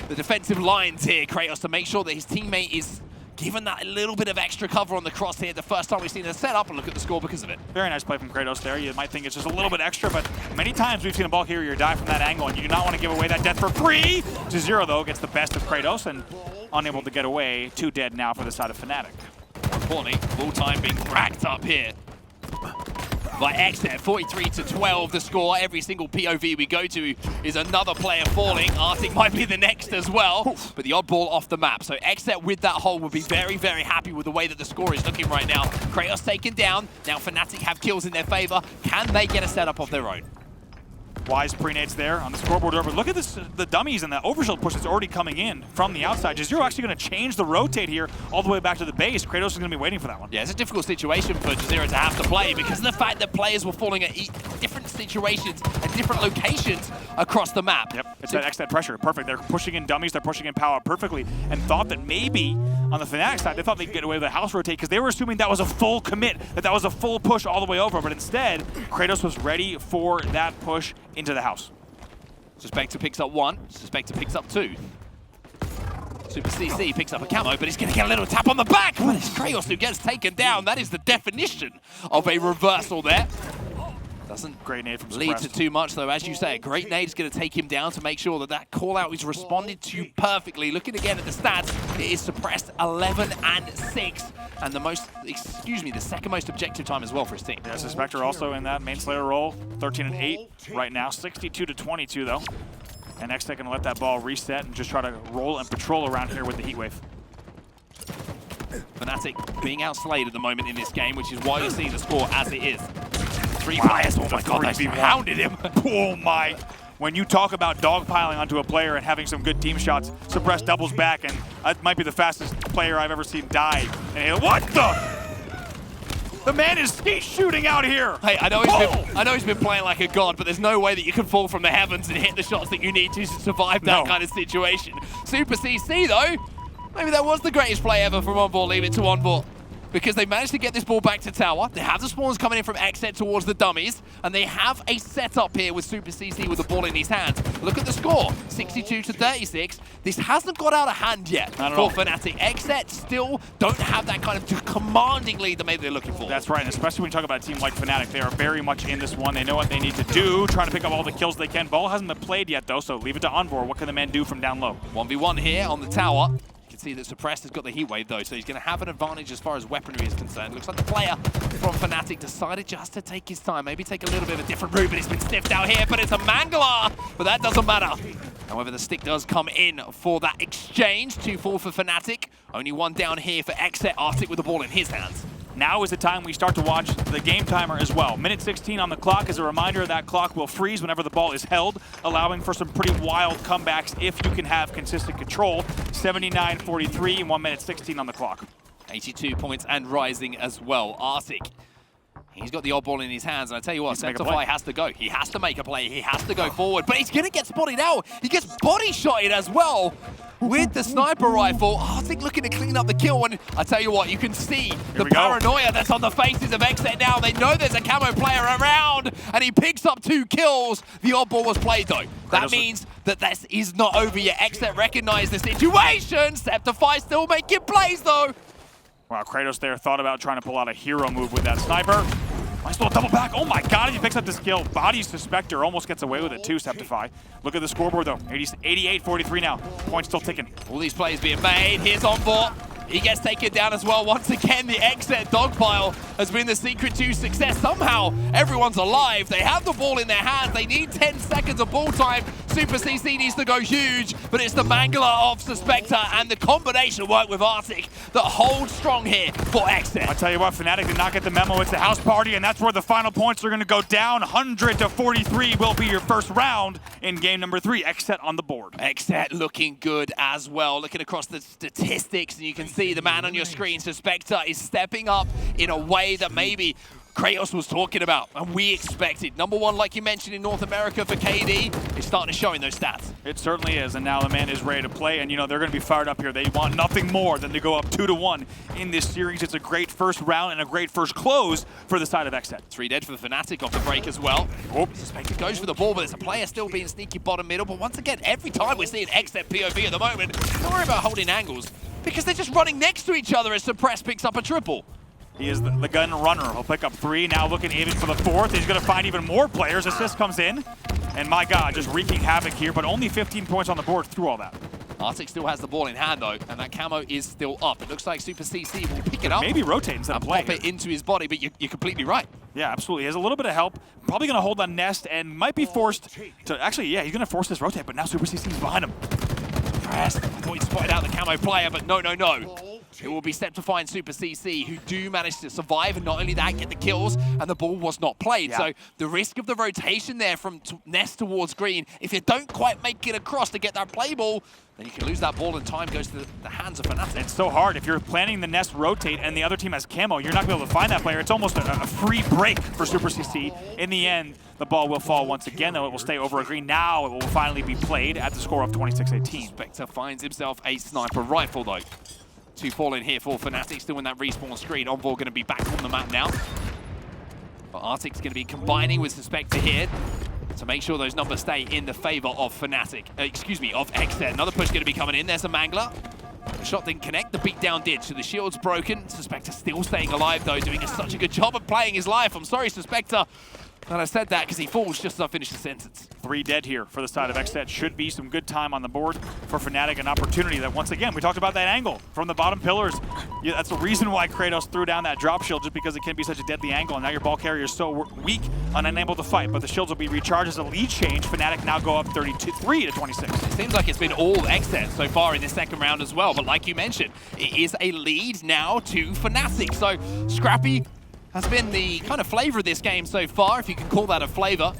the defensive lines here, Kratos, to make sure that his teammate is given that little bit of extra cover on the cross here. The first time we've seen a setup, and look at the score because of it. Very nice play from Kratos there. You might think it's just a little bit extra, but many times we've seen a ball carrier die from that angle, and you do not want to give away that death for free. 2-0, though, gets the best of Kratos, and unable to get away. 2 dead now for the side of Fnatic. Importantly, full time being racked up here by Xset. 43-12 the score. Every single POV we go to is another player falling. Arctic might be the next as well, but the oddball off the map. So Xset with that hole will be very, very happy with the way that the score is looking right now. Kratos taken down. Now Fnatic have kills in their favor. Can they get a setup of their own? Wise pre-nades there on the scoreboard over. Look at this, the dummies and the overshield push that's already coming in from the outside. Jazero actually going to change the rotate here all the way back to the base. Kratos is going to be waiting for that one. Yeah, it's a difficult situation for Jazero to have to play because of the fact that players were falling at different situations and different locations across the map. Yep, it's that Xset pressure. Perfect. They're pushing in dummies, they're pushing in power perfectly, and thought that maybe on the Fnatic side, they thought they'd get away with a house rotate because they were assuming that was a full commit, that was a full push all the way over, but instead, Kratos was ready for that push into the house. Suspector picks up 1, Suspector picks up 2. Super CC picks up a camo, but he's going to get a little tap on the back. But it's Kratos who gets taken down. That is the definition of a reversal there. Doesn't great nade from lead to too much, though. As you say, a great nade is going to take him down to make sure that that call-out is responded to perfectly. Looking again at the stats, it is Suppressed 11-6. And the second most objective time as well for his team. Yeah, Suspector also in that main Slayer role, 13-8 right now, 62-22 though. And Xset going to let that ball reset and just try to roll and patrol around here with the heat wave. Fnatic being outslayed at the moment in this game, which is why you're seeing the score as it is. 3 players, oh my god, they pounded him. Oh my. When you talk about dogpiling onto a player and having some good team shots, Suppressed doubles back, and that might be the fastest player I've ever seen die. And what the? The man is skeet shooting out here. Hey, I know he's been playing like a god, but there's no way that you can fall from the heavens and hit the shots that you need to survive that kind of situation. Super CC though, maybe that was the greatest play ever from Envor. Leave it to Envor. Because they managed to get this ball back to tower. They have the spawns coming in from Xset towards the dummies, and they have a setup here with Super CC with the ball in his hands. Look at the score, 62-36. This hasn't got out of hand yet for Fnatic. Xset still don't have that kind of commanding lead that maybe they're looking for. That's right, and especially when you talk about a team like Fnatic, they are very much in this one. They know what they need to do, trying to pick up all the kills they can. Ball hasn't been played yet, though, so leave it to Envor. What can the man do from down low? 1v1 here on the tower. See that Suppressed has got the heat wave though, so he's going to have an advantage as far as weaponry is concerned. Looks like the player from Fnatic decided just to take his time, maybe take a little bit of a different route, but he's been sniffed out here, but it's a Mangala, but that doesn't matter. However, the stick does come in for that exchange. 2-4 for Fnatic. Only 1 down here for Xset. Arctic with the ball in his hands. Now is the time we start to watch the game timer as well. Minute 16 on the clock. As a reminder, that clock will freeze whenever the ball is held, allowing for some pretty wild comebacks if you can have consistent control. 79-43 and 1 minute 16 on the clock. 82 points and rising as well. Arctic, he's got the odd ball in his hands, and I tell you what, Septify has to go. He has to make a play. He has to go forward, but he's going to get spotted out. He gets body shotted as well with the sniper rifle. Arctic looking to clean up the kill, and I tell you what, you can see the paranoia that's on the faces of Xset now. They know there's a camo player around, and he picks up 2 kills. The odd ball was played, though. That means that this is not over yet. Xset recognized the situation. Septify still making plays, though. Wow, Kratos there thought about trying to pull out a hero move with that sniper. Nice little double back. Oh my god, he picks up this kill. Body Suspector almost gets away with it too, Septify. Look at the scoreboard though. 88-43 now. Points still ticking. All these plays being made. Here's Envor. He gets taken down as well. Once again, the XSET dogpile has been the secret to success. Somehow, everyone's alive. They have the ball in their hands. They need 10 seconds of ball time. Super CC needs to go huge, but it's the Mangler of Suspector and the combination work with Arctic that holds strong here for XSET. I'll tell you what, Fnatic did not get the memo. It's the house party, and that's where the final points are going to go down. 100-43 will be your first round in game number 3. XSET on the board. XSET looking good as well. Looking across the statistics, and you can see the man on your screen, Suspector, is stepping up in a way that maybe Kratos was talking about, and we expected. Number 1, like you mentioned, in North America for KD, is starting to show in those stats. It certainly is, and now the man is ready to play, and you know, they're going to be fired up here. They want nothing more than to go up 2-1 in this series. It's a great first round and a great first close for the side of XSET. 3 dead for the Fnatic off the break as well. Suspector goes for the ball, but there's a player still being sneaky bottom middle, but once again, every time we're seeing XSET POV at the moment, don't worry about holding angles, because they're just running next to each other as Suppress picks up a triple. He is the gun runner. He'll pick up 3. Now looking even for the 4th. He's going to find even more players. Assist comes in. And my God, just wreaking havoc here, but only 15 points on the board through all that. Arctic still has the ball in hand, though, and that camo is still up. It looks like Super CC will pick it up. Maybe rotate instead of play. Pop it into his body, but you're completely right. Yeah, absolutely. He has a little bit of help. Probably going to hold on Nest and might be forced to... Actually, yeah, he's going to force this rotate, but now Super CC is behind him. Pressed. I thought he'd spotted out the camo player, but no. It will be Septify and Super CC who do manage to survive, and not only that, get the kills, and the ball was not played. Yeah. So the risk of the rotation there from Nest towards Green, if you don't quite make it across to get that play ball, then you can lose that ball and time goes to the hands of Fnatic. It's so hard. If you're planning the Nest rotate and the other team has camo, you're not going to be able to find that player. It's almost a free break for Super CC. In the end, the ball will fall once again, though it will stay over a Green. Now it will finally be played at the score of 26-18. Spectre finds himself a sniper rifle, though. 2 falling here for Fnatic, still in that respawn screen. Envor going to be back on the map now. But Arctic's going to be combining with Suspector here to make sure those numbers stay in the favor of Fnatic. Of XSET. Another push going to be coming in. There's a Mangler. The shot didn't connect, the beatdown did, so the shield's broken. Suspector still staying alive, though, doing such a good job of playing his life. I'm sorry, Suspector. And I said that because he falls just as I finish the sentence. 3 dead here for the side of XSET. Should be some good time on the board for Fnatic. An opportunity that, once again, we talked about that angle from the bottom pillars. Yeah, that's the reason why Kratos threw down that drop shield, just because it can be such a deadly angle. And now your ball carrier is so weak and unable to fight. But the shields will be recharged as a lead change. Fnatic now go up 33-26. It seems like it's been all XSET so far in this second round as well. But like you mentioned, it is a lead now to Fnatic. So Scrappy has been the kind of flavor of this game so far, if you can call that a flavor.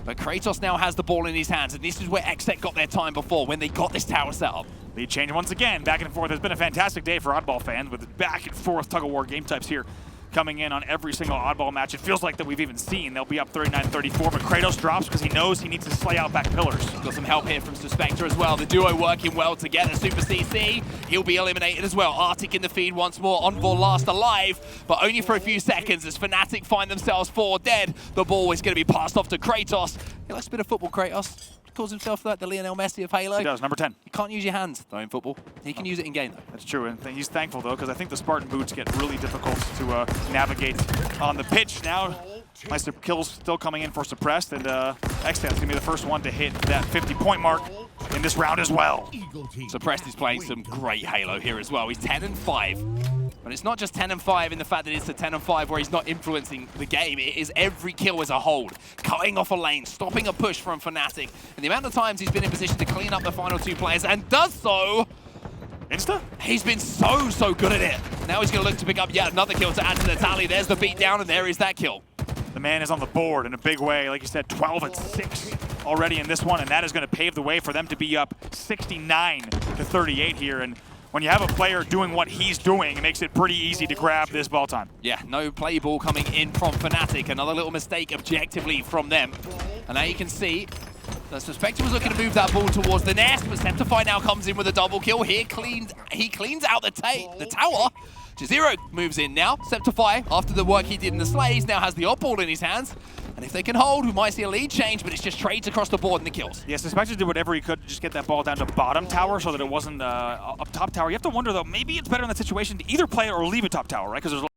But Kratos now has the ball in his hands, and this is where XSET got their time before, when they got this tower set up. Lead change once again, back and forth. It's been a fantastic day for Oddball fans with back and forth tug-of-war game types here coming in on every single Oddball match. It feels like that we've even seen. They'll be up 39-34, but Kratos drops because he knows he needs to slay out back pillars. Got some help here from Suspector as well. The duo working well together. Super CC, he'll be eliminated as well. Arctic in the feed once more. Envor last alive, but only for a few seconds as Fnatic find themselves 4 dead. The ball is going to be passed off to Kratos. He likes a bit of football, Kratos. Calls himself like the Lionel Messi of Halo. He does, number 10. You can't use your hands, though, in football. He can use it in game, though. That's true, and he's thankful, though, because I think the Spartan boots get really difficult to navigate on the pitch. Now, nice kills still coming in for Suppressed, and XSET's going to be the first one to hit that 50-point mark in this round as well. Suppressed is playing some great Halo here as well. He's 10-5. But it's not just 10-5 in the fact that it's a 10-5 where he's not influencing the game. It is every kill as a hold, cutting off a lane, stopping a push from Fnatic. And the amount of times he's been in position to clean up the final 2 players and does so. Insta? He's been so good at it. Now he's going to look to pick up yet another kill to add to the tally. There's the beatdown, and there is that kill. The man is on the board in a big way. Like you said, 12-6 already in this one, and that is going to pave the way for them to be up 69-38 here. And when you have a player doing what he's doing, it makes it pretty easy to grab this ball time. Yeah, no play ball coming in from Fnatic. Another little mistake objectively from them. And now you can see the Suspector was looking to move that ball towards the Nest, but Septify now comes in with a double kill. He cleans out the tower. Jazero moves in now. Septify, after the work he did in the Slays, now has the op ball in his hands. And if they can hold, we might see a lead change, but it's just trades across the board and the kills. Yeah, Suspector did whatever he could to just get that ball down to bottom tower so that it wasn't up top tower. You have to wonder, though, maybe it's better in that situation to either play it or leave it top tower, right? Because there's